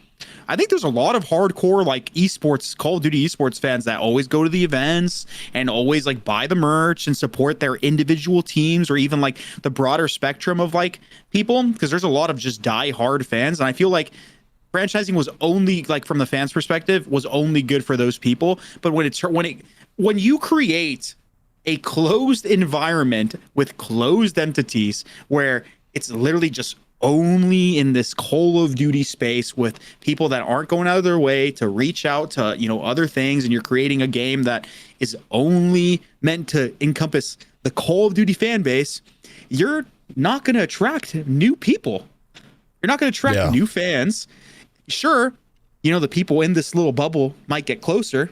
I think there's a lot of hardcore like esports, Call of Duty esports fans that always go to the events and always like buy the merch and support their individual teams, or even like the broader spectrum of like people, because there's a lot of just die hard fans. And I feel like franchising was only, like from the fans perspective, was only good for those people. But when you create a closed environment with closed entities where it's literally just only in this Call of Duty space with people that aren't going out of their way to reach out to, other things, and you're creating a game that is only meant to encompass the Call of Duty fan base, you're not going to attract new people. You're not going to attract new fans. Sure, the people in this little bubble might get closer,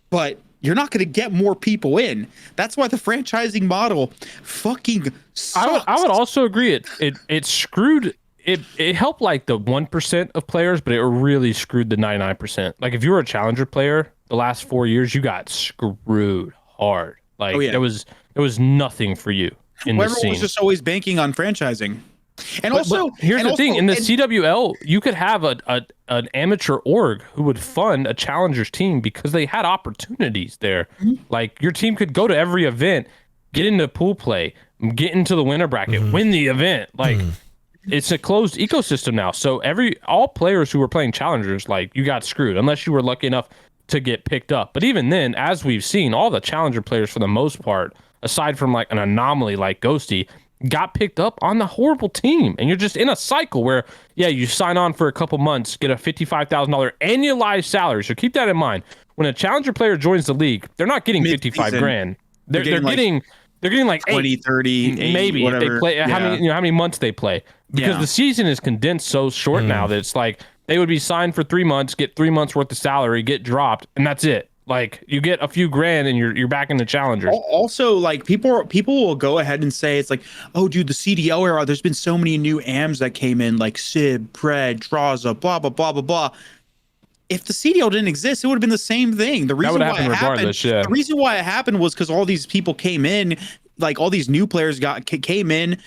but you're not going to get more people in. That's why the franchising model fucking sucks. I would also agree. It screwed. It helped like the 1% of players, but it really screwed the 99%. Like if you were a challenger player the last 4 years, you got screwed hard. Like there was nothing for you in the scene. Everyone was just always banking on franchising. And but here's the thing: in the CWL, you could have an amateur org who would fund a challengers team because they had opportunities there. Mm-hmm. Like your team could go to every event, get into pool play, get into the winner bracket, win the event. Like it's a closed ecosystem now. So all players who were playing challengers, like you got screwed unless you were lucky enough to get picked up. But even then, as we've seen, all the challenger players for the most part, aside from like an anomaly like Ghosty, got picked up on the horrible team. And you're just in a cycle where, you sign on for a couple months, get a $55,000 annualized salary. So keep that in mind. When a challenger player joins the league, they're not getting 55 grand. They're getting like 20, 30, 80, maybe whatever. They play how many months they play, because the season is condensed so short now that it's like they would be signed for 3 months, get 3 months worth of salary, get dropped, and that's it. Like you get a few grand and you're back in the challengers. Also, like people will go ahead and say it's like, oh, dude, the CDL era, there's been so many new AMs that came in, like Sib, Pred, Draza, blah blah blah blah blah. If the CDL didn't exist, it would have been the same thing. The reason why it happened was because all these people came in, like all these new players came in,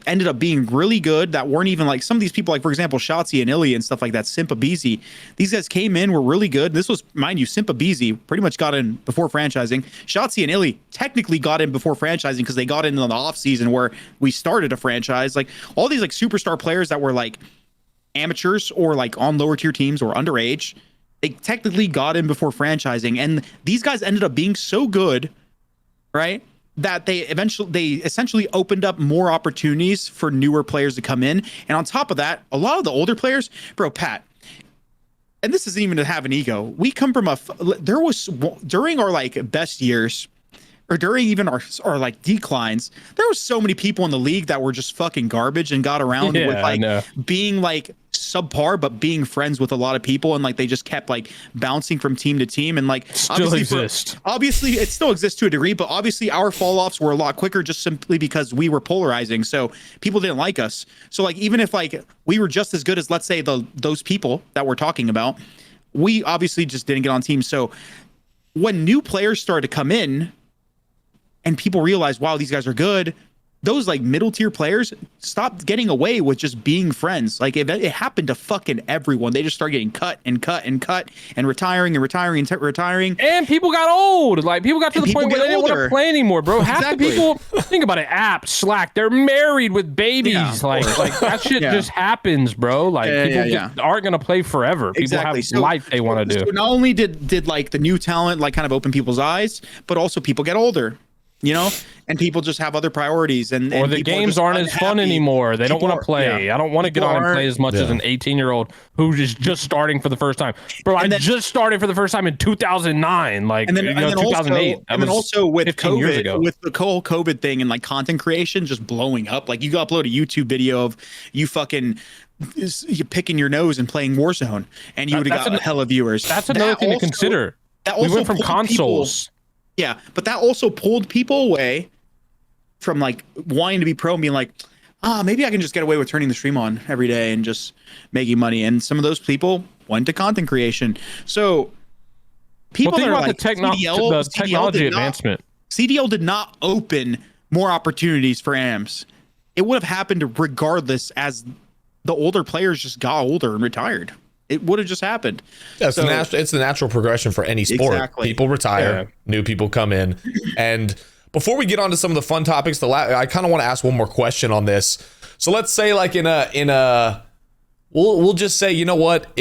ended up being really good, that weren't even like some of these people, like for example Shotzzy and Illy and stuff like that, Simp, aBeZy. These guys came in, were really good. This was, mind you, Simp, aBeZy pretty much got in before franchising. Shotzzy and Illy technically got in before franchising because they got in the off season where we started a franchise. Like all these like superstar players that were like amateurs or like on lower tier teams or underage, they technically got in before franchising, and these guys ended up being so good, right, that they essentially opened up more opportunities for newer players to come in. And on top of that, a lot of the older players, bro, Pat, and this isn't even to have an ego, we come from there was, during our like best years, or during even our like declines, there was so many people in the league that were just fucking garbage and got around with like being like subpar, but being friends with a lot of people, and like they just kept like bouncing from team to team, and like obviously it still exists to a degree, but obviously our fall offs were a lot quicker just simply because we were polarizing, so people didn't like us. So like even if like we were just as good as, let's say, those people that we're talking about, we obviously just didn't get on teams. So when new players started to come in and people realize, wow, these guys are good, those like middle tier players stopped getting away with just being friends. Like it happened to fucking everyone. They just started getting cut and retiring and retiring. And people got old. Like people got to the point where they didn't want to play anymore, bro. Half the people, think about it, App, Slack, they're married with babies. Yeah, like that shit just happens, bro. Like people just aren't going to play forever. People have life they want to do. So not only did like the new talent like kind of open people's eyes, but also people get older. you know, and people just have other priorities, and or and the people are games just aren't as fun unhappy. anymore. They don't People want are- to play. yeah. I don't want to get People on and aren't- play as much as Yeah. an 18-year-old who is just starting for the first time. Bro, I And then- just started for the first time in 2009, like And then, you know, 2008. also, and then also with 15 years COVID, ago. with the whole COVID thing and like content creation just blowing up. Like you upload a YouTube video of you fucking you picking your nose and playing Warzone, and you would have got a hell of viewers. That's another thing to consider. That We also went from pulled consoles. Yeah, but that also pulled people away from like wanting to be pro and being like, maybe I can just get away with turning the stream on every day and just making money. And some of those people went to content creation. So people Well, think that are about like the technology advancement. CDL did not open more opportunities for AMs. It would have happened regardless, as the older players just got older and retired. It would have just happened. Yeah, it's the natural progression for any sport. Exactly. People retire, new people come in. And before we get on to some of the fun topics, I kind of want to ask one more question on this. So let's say like we'll just say, you know what,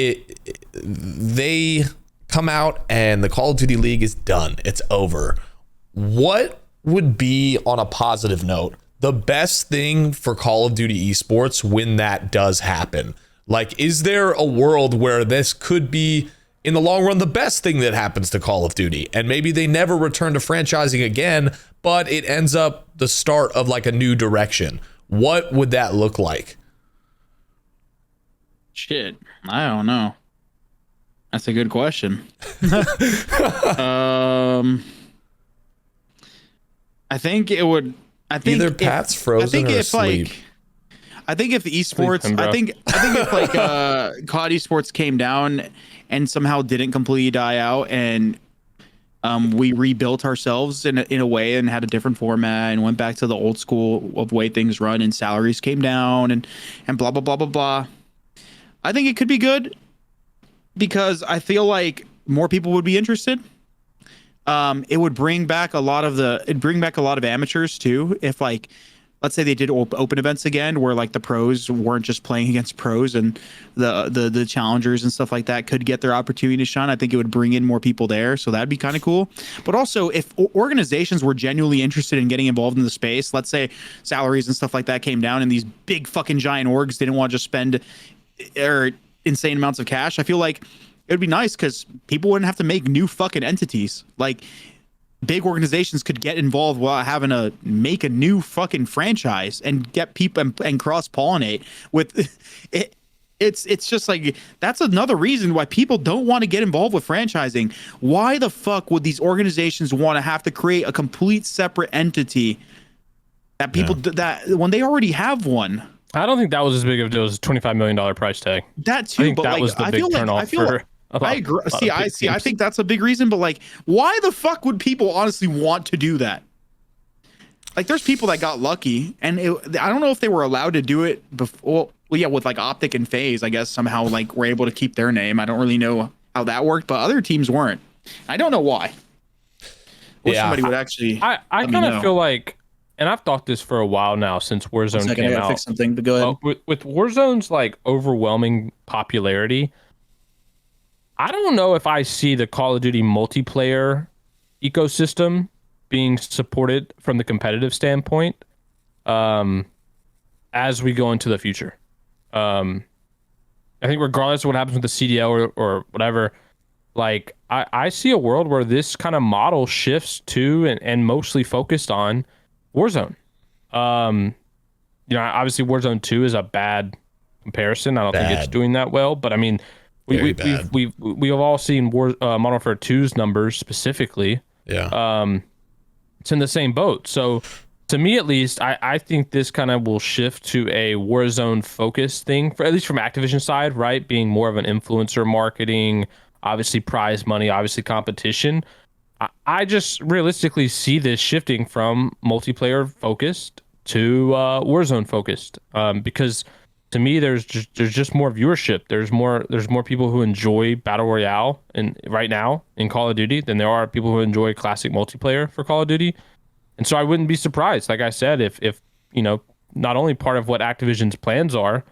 they come out and the Call of Duty League is done. It's over. What would be, on a positive note, the best thing for Call of Duty esports when that does happen? Like, is there a world where this could be, in the long run, the best thing that happens to Call of Duty? And maybe they never return to franchising again, but it ends up the start of like a new direction. What would that look like? Shit, I don't know. That's a good question. I think it would. I think Either Pat's frozen or asleep. I think if the esports, Sleeping, bro. I think if like COD esports came down and somehow didn't completely die out, and we rebuilt ourselves in a way and had a different format and went back to the old school of way things run, and salaries came down and blah blah blah blah blah. I think it could be good because I feel like more people would be interested. It would bring back a lot of amateurs too. If like, let's say they did open events again, where like the pros weren't just playing against pros, and the challengers and stuff like that could get their opportunity to shine. I think it would bring in more people there, so that'd be kind of cool. But also, if organizations were genuinely interested in getting involved in the space, let's say salaries and stuff like that came down, and these big fucking giant orgs didn't want to just spend insane amounts of cash, I feel like it would be nice because people wouldn't have to make new fucking entities. Like, big organizations could get involved while having to make a new fucking franchise and get people and cross-pollinate with it. It's just like, that's another reason why people don't want to get involved with franchising. Why the fuck would these organizations want to have to create a complete separate entity that people that when they already have one? I don't think that was as big of a deal as a $25 million price tag. That too, I think but that like, was the I big feel like turnoff I feel for like, a lot- I agree. a lot of See, I big see. I teams. think that's a big reason, but like, why the fuck would people honestly want to do that? Like, there's people that got lucky, and I don't know if they were allowed to do it before. Well, yeah, with like OpTic and FaZe, I guess somehow like were able to keep their name. I don't really know how that worked, but other teams weren't. I don't know why. Wish somebody would actually. I kind of feel like, and I've thought this for a while now since Warzone came out. Fix something, but go ahead. With Warzone's like overwhelming popularity, I don't know if I see the Call of Duty multiplayer ecosystem being supported from the competitive standpoint as we go into the future. I think regardless of what happens with the CDL or whatever, like I see a world where this kind of model shifts to and mostly focused on Warzone. You know, obviously Warzone 2 is a bad comparison. I don't think it's doing that well, but I mean, we have all seen Modern Warfare 2's numbers specifically. Yeah. It's in the same boat. So to me, at least, I think this kind of will shift to a Warzone focused thing, for at least from Activision side, right? Being more of an influencer marketing, obviously prize money, obviously competition. I just realistically see this shifting from multiplayer focused to Warzone focused, because to me, there's just more viewership. There's more people who enjoy Battle Royale right now in Call of Duty than there are people who enjoy classic multiplayer for Call of Duty. And so I wouldn't be surprised, like I said, if you know, not only part of what Activision's plans are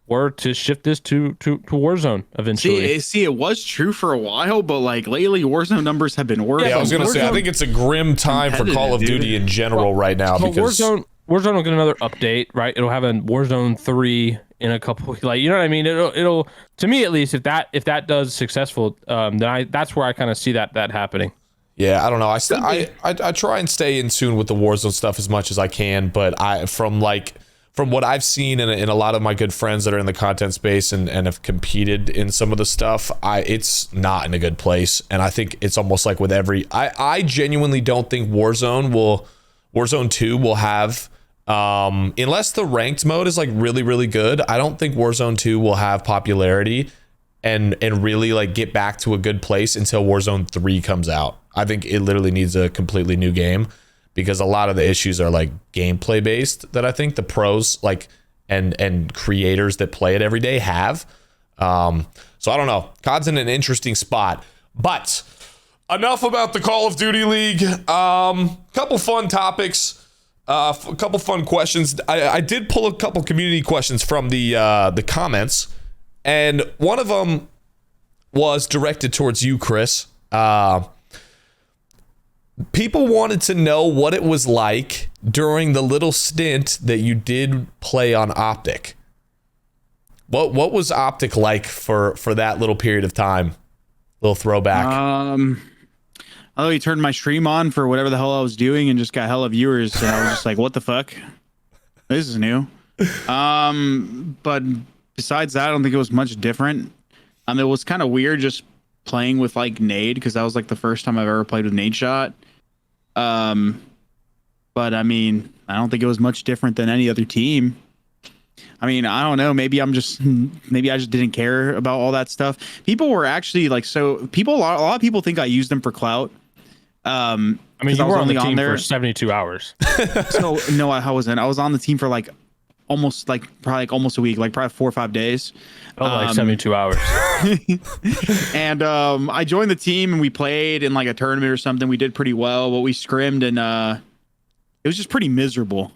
were to shift this to Warzone eventually. See, it was true for a while, but like lately, Warzone numbers have been worse. Yeah, I was gonna say, I think it's a grim time for Call of Duty in general right now, because Warzone will get another update, right? It'll have a Warzone 3 in a couple, like, you know what I mean? It'll to me at least, if that does successful, then that's where I kind of see that happening. Yeah, I don't know. I try and stay in tune with the Warzone stuff as much as I can, but from what I've seen in a lot of my good friends that are in the content space and have competed in some of the stuff, it's not in a good place. And I think it's almost like with I genuinely don't think Warzone 2 will have, unless the ranked mode is like really, really good, I don't think Warzone 2 will have popularity and really like get back to a good place until Warzone 3 comes out. I think it literally needs a completely new game, because a lot of the issues are like gameplay based that I think the pros like and creators that play it every day have. So I don't know. COD's in an interesting spot, but enough about the Call of Duty League. Couple fun topics, a couple fun questions. I did pull a couple community questions from the comments, and one of them was directed towards you, Chris. People wanted to know what it was like during the little stint that you did play on OpTic. What was OpTic like for that little period of time? Little throwback. Oh, he turned my stream on for whatever the hell I was doing and just got hella viewers, and I was just like, what the fuck? This is new. But besides that, I don't think it was much different. It was kind of weird just playing with like Nade, because that was like the first time I've ever played with Nade Shot. But I mean, I don't think it was much different than any other team. I mean, I don't know. Maybe I just didn't care about all that stuff. People were actually like, a lot of people think I used them for clout. I mean, you were on the team for 72 hours. So no, I wasn't. I was on the team for like almost a week, like probably 4 or 5 days. Oh, like 72 hours. And I joined the team and we played in like a tournament or something. We did pretty well, but we scrimmed and it was just pretty miserable.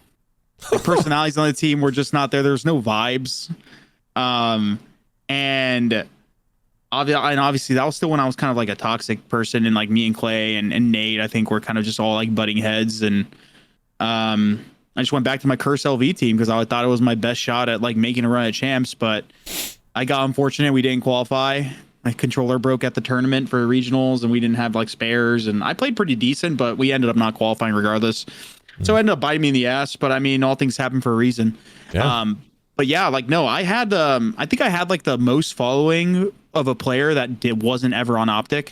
The personalities on the team were just not there. There's no vibes. And obviously that was still when I was kind of like a toxic person, and like me and Clay and Nate, I think we're kind of just all like butting heads. And I just went back to my Curse LV team because I thought it was my best shot at like making a run at champs, but I got unfortunate. We didn't qualify. My controller broke at the tournament for regionals, and we didn't have like spares, and I played pretty decent, but we ended up not qualifying regardless. So it ended up biting me in the ass, but I mean, all things happen for a reason. Yeah. But yeah, like, no, I think I had like the most following of a player that wasn't ever on OpTic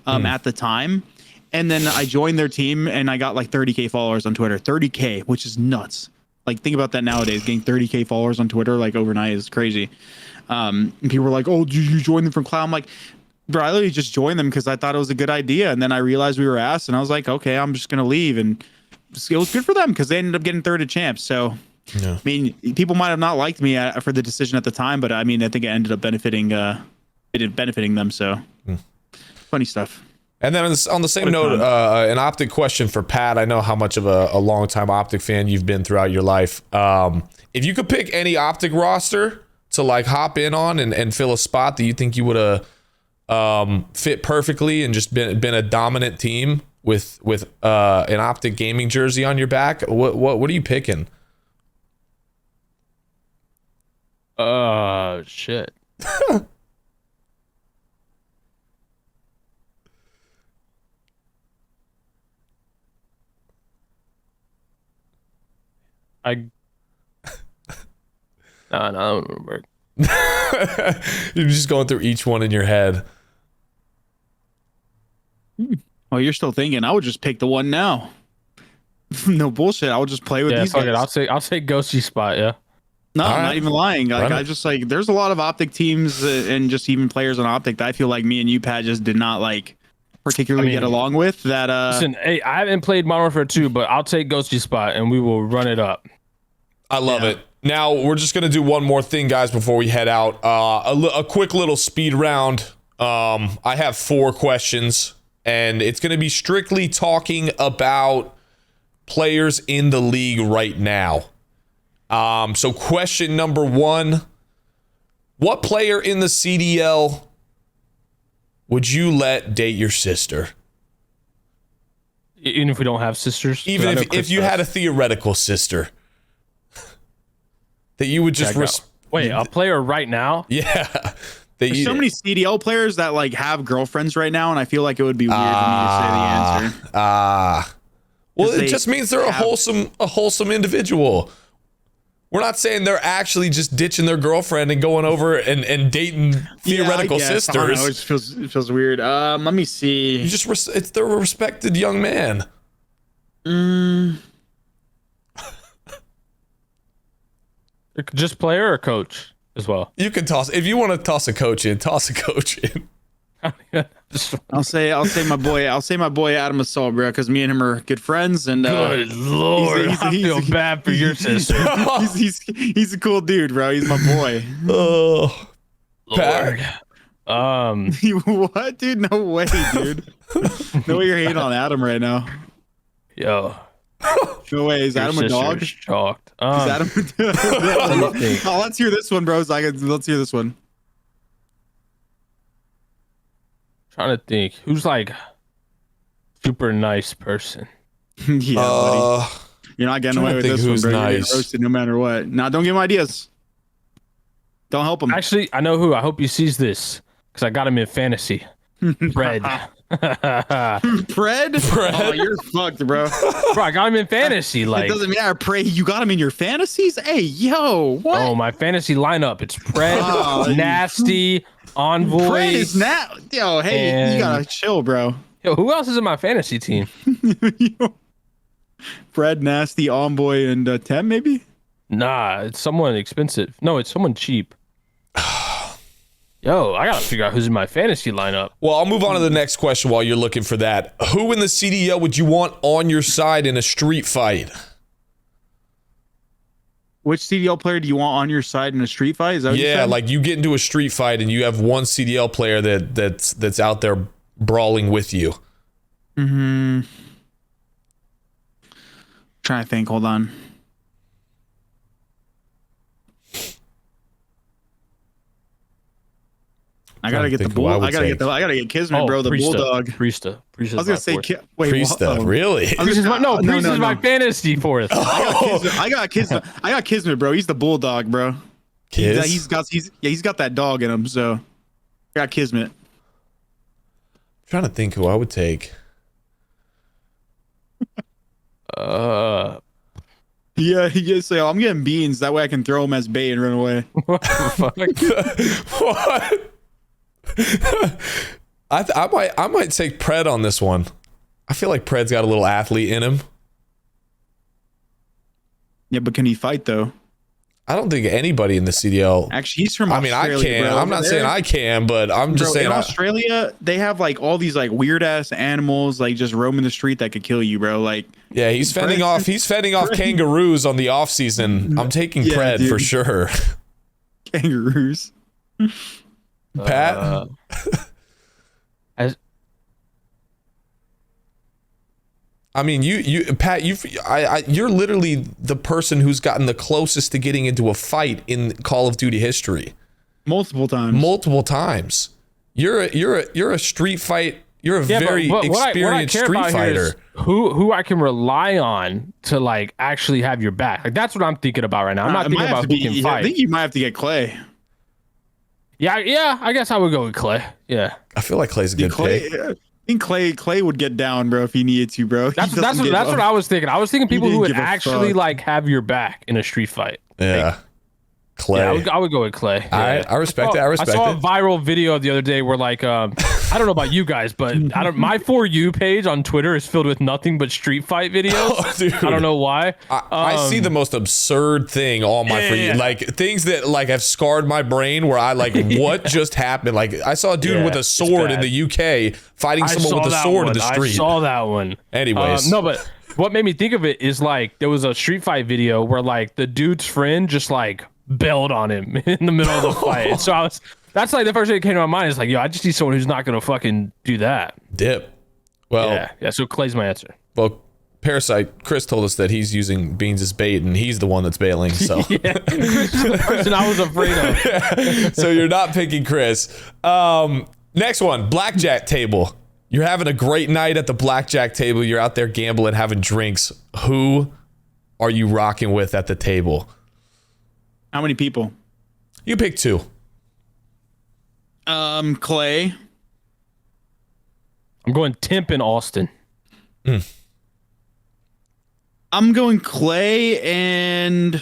at the time. And then I joined their team and I got like 30K followers on Twitter. 30K, which is nuts. Like, think about that nowadays. Getting 30K followers on Twitter like overnight is crazy. And people were like, oh, did you join them from Cloud? I'm like, bro, I literally just joined them because I thought it was a good idea. And then I realized we were ass, and I was like, okay, I'm just going to leave. And it was good for them because they ended up getting third at champs. So, yeah. I mean, people might have not liked me for the decision at the time, but I mean, I think it ended up benefiting them. So, funny stuff. And then on the same note, an OpTic question for Pat. I know how much of a longtime OpTic fan you've been throughout your life. If you could pick any OpTic roster to like hop in on and fill a spot that you think you would have fit perfectly and just been a dominant team with an OpTic gaming jersey on your back, what are you picking? Shit. No, that wouldn't work. You're just going through each one in your head. Well, you're still thinking. I would just pick the one now. No bullshit. I would just play with these guys. I'll say Ghosty spot. Yeah. No, I'm not even lying. Like, I just like, there's a lot of OpTic teams and just even players on OpTic that I feel like me and you, Pat, just did not like particularly get along with. That listen, hey, I haven't played Modern Warfare 2, but I'll take Ghosty spot and we will run it up. I love it. Now we're just gonna do one more thing, guys, before we head out. A quick little speed round. I have 4 questions, and it's gonna be strictly talking about players in the league right now. So question number 1, What player in the CDL would you let date your sister? Even if we don't have sisters? Even if you had a theoretical sister that you would just... Wait, a player right now? Yeah. There's so many CDL players that like have girlfriends right now, and I feel like it would be weird for me to say the answer. Well, it just means they're a wholesome individual. We're not saying they're actually just ditching their girlfriend and going over and dating theoretical sisters. I don't know, it feels weird. Let me see. You just they're a respected young man. Just player or coach as well? You can toss if you want to toss a coach in. Toss a coach in. I'll say my boy Adam Assault, bro, because me and him are good friends. And good lord, I feel bad for your sister. he's a cool dude, bro. He's my boy. Oh, Lord. What, dude? No way, dude. No way you're hating on Adam right now. Yo. No way. Is Adam a dog? Shocked. Is Adam a dog? Let's hear this one, bro. Let's hear this one. Trying to think who's like super nice person. Yeah, buddy. You're not getting away with this one, bro. Nice. You're getting roasted no matter what. Now, don't give him ideas. Don't help him. Actually, I know who. I hope he sees this because I got him in fantasy. Fred. Fred? Oh, you're fucked, bro. Bro, I got him in fantasy. Like, it doesn't matter. Pray you got him in your fantasies. Hey, yo, what? Oh, my fantasy lineup. It's Fred, Nasty, Envoy. Fred is yo, hey, you gotta chill, bro. Yo, who else is in my fantasy team? Fred, Nasty, Envoy, and Tem, maybe? Nah, it's someone expensive. No, it's someone cheap. Yo, I gotta figure out who's in my fantasy lineup. Well, I'll move on to the next question while you're looking for that. Who in the CDL would you want on your side in a street fight? Which CDL player do you want on your side in a street fight? Is that what you said? Like you get into a street fight and you have one CDL player that's out there brawling with you. Trying to think. Hold on. I gotta get the bull. I gotta get Kismet, bro. The bulldog. Priesta. I was gonna say, wait, Priesta, really? Priesta's my fantasy fourth. I got Kismet, bro. He's the bulldog, bro. He's got that dog in him. So I got Kismet. I'm trying to think who I would take. Yeah, he just say, I'm getting beans. That way I can throw him as bait and run away. What the fuck? What? I might take Pred on this one. I feel like Pred's got a little athlete in him. Yeah, but can he fight though? I don't think anybody in the CDL. Actually, he's from Australia. I can. Bro. I'm not saying I can, but I'm just saying. In Australia, they have like all these like weird ass animals like just roaming the street that could kill you, bro. Like, yeah, he's fending off kangaroos on the off season. I'm taking Pred, dude, for sure. Kangaroos. Pat. I mean, Pat, you're literally the person who's gotten the closest to getting into a fight in Call of Duty history. Multiple times. You're a street fight. You're a very experienced street fighter. Who I can rely on to like actually have your back. Like that's what I'm thinking about right now. I'm not thinking about who can fight. I think you might have to get Clay. Yeah. I guess I would go with Clay. Yeah. I feel like Clay's a good pick. I think Clay would get down, bro, if he needed to, bro. That's what I was thinking. I was thinking people who would actually like have your back in a street fight. Yeah. Like, Clay. Yeah, I would go with Clay. Yeah. I respect it. I saw a viral video the other day where like I don't know about you guys, but my For You page on Twitter is filled with nothing but street fight videos. Oh, dude. I don't know why. I see the most absurd thing on my For You, like things that like have scarred my brain where I like what just happened. Like I saw a dude with a sword in the UK fighting someone with a sword in the street. I saw that one. Anyways, no, but what made me think of it is like there was a street fight video where like the dude's friend just like bailed on him in the middle of the fight. So that's like the first thing that came to my mind is like, yo, I just need someone who's not gonna fucking do that. Dip. Well, yeah. So Clay's my answer. Well, Parasite, Chris told us that he's using Beans as bait, and he's the one that's bailing. So Yeah, Chris is the person I was afraid of. so you're not picking Chris. Next one, blackjack table. You're having a great night at the blackjack table. You're out there gambling, having drinks. Who are you rocking with at the table? How many people? You pick two. Clay. I'm going Timp in Austin. I'm going Clay and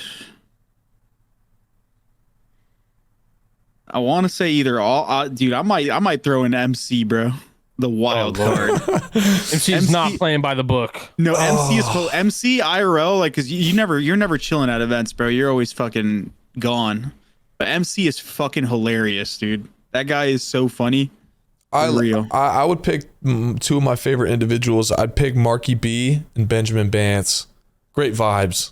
I want to say either all. Dude, I might throw in MC, bro. The wild card. MC's not playing by the book. No, MC is full. MC IRL, like, cause you're never chilling at events, bro. You're always fucking gone. But MC is fucking hilarious, dude. That guy is so funny. I would pick two of my favorite individuals. I'd pick Marky B and Benjamin Bance. Great vibes.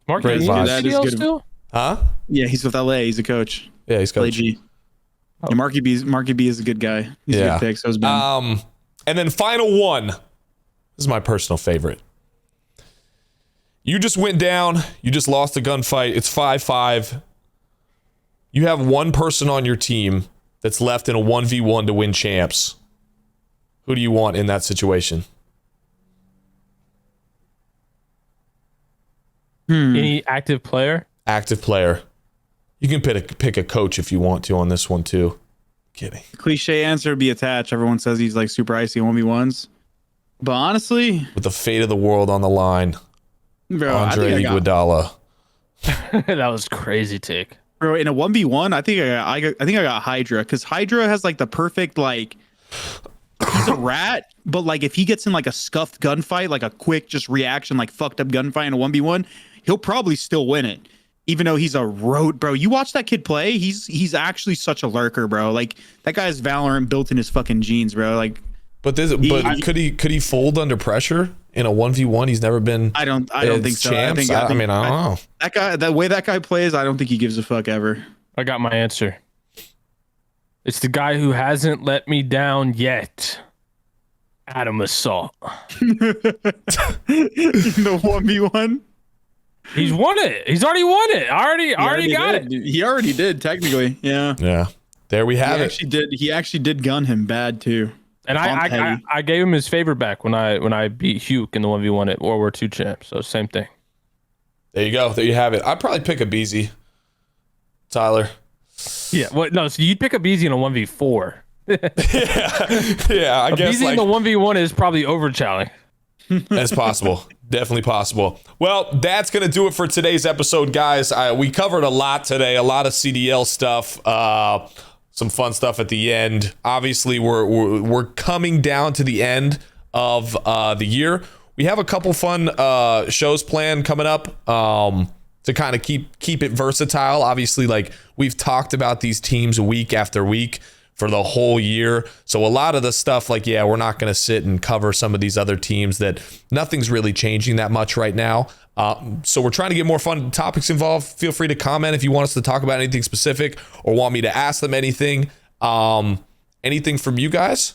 Mark, Great is vibes. That is CDL good. still? Huh? Yeah, he's with LA. He's a coach. Yeah, he's coach. LAG. Yeah, Marky B is a good guy. He's a good pick. So is Ben. And then final one. This is my personal favorite. You just went down. You just lost a gunfight. It's 5-5. You have one person on your team that's left in a 1v1 to win champs. Who do you want in that situation? Any active player? Active player. You can pick a coach if you want to on this one too. Kidding. Cliche answer would be attached. Everyone says he's like super icy in 1v1s. But honestly, With the fate of the world on the line, bro, Andre Iguodala. That was crazy take. Bro, in a 1v1, I think I got Hydra, because Hydra has like the perfect, like, he's a rat, but like if he gets in like a scuffed gunfight, like a quick just reaction, like fucked up gunfight in a 1v1, he'll probably still win it. Even though he's a road, bro. You watch that kid play, he's actually such a lurker, bro. Like that guy's Valorant built in his fucking genes, bro. Like, But could he fold under pressure in a 1v1? He's never been. I don't think so. Champs? I don't know. That guy, the way that guy plays, I don't think he gives a fuck ever. I got my answer. It's the guy who hasn't let me down yet. Adam Assault. The 1v1. He's won it. He's already won it. Already got it. He already did, technically. Yeah. Yeah. There we have it. He actually did gun him bad too. And I gave him his favor back when I beat Huke in the 1v1 at World War II champ. So same thing. There you go. There you have it. I'd probably pick aBeZy. Tyler. Yeah. What? No. So you'd pick aBeZy in a 1v4. Yeah. I guess aBeZy in the 1v1 is probably over challenge. That's possible. Definitely possible. Well, that's going to do it for today's episode, guys. We covered a lot today, a lot of CDL stuff, some fun stuff at the end. Obviously, we're coming down to the end of the year. We have a couple fun shows planned coming up to kind of keep it versatile. Obviously, like we've talked about these teams week after week for the whole year. So a lot of the stuff, like, yeah, we're not going to sit and cover some of these other teams that nothing's really changing that much right now. So we're trying to get more fun topics involved. Feel free to comment if you want us to talk about anything specific or want me to ask them anything. Anything from you guys?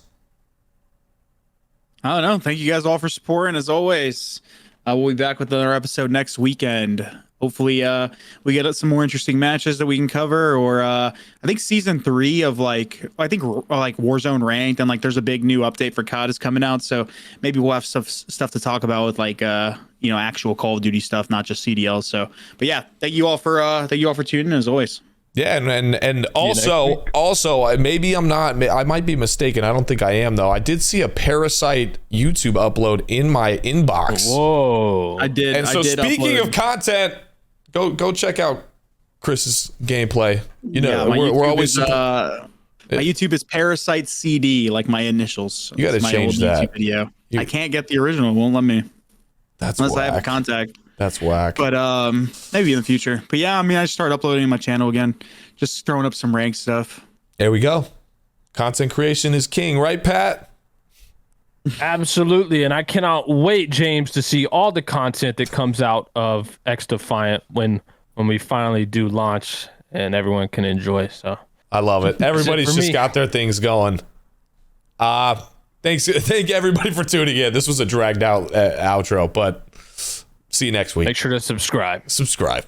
I don't know. Thank you guys all for supporting. As always, we'll be back with another episode next weekend. Hopefully, we get some more interesting matches that we can cover, or I think season 3 of like Warzone ranked, and like there's a big new update for COD is coming out, so maybe we'll have stuff to talk about with like actual Call of Duty stuff, not just CDL. So, but yeah, thank you all for tuning in as always. Yeah, and also maybe I might be mistaken. I don't think I am though. I did see a Parasite YouTube upload in my inbox. Whoa! And so speaking of content, go check out Chris's gameplay. You know, we're always my YouTube is Parasite CD, like my initials. You got to change that YouTube video. I can't get the original. It won't let me. That's unless whack. I have a contact. That's whack. But maybe in the future. But yeah, I mean, I just started uploading my channel again, just throwing up some rank stuff. There we go. Content creation is king, right, Pat? Absolutely, and I cannot wait, James, to see all the content that comes out of X Defiant when we finally do launch and everyone can enjoy. So I love it. Everybody's just got their things going. Thank everybody for tuning in. This was a dragged out outro, but see you next week. Make sure to subscribe. Subscribe.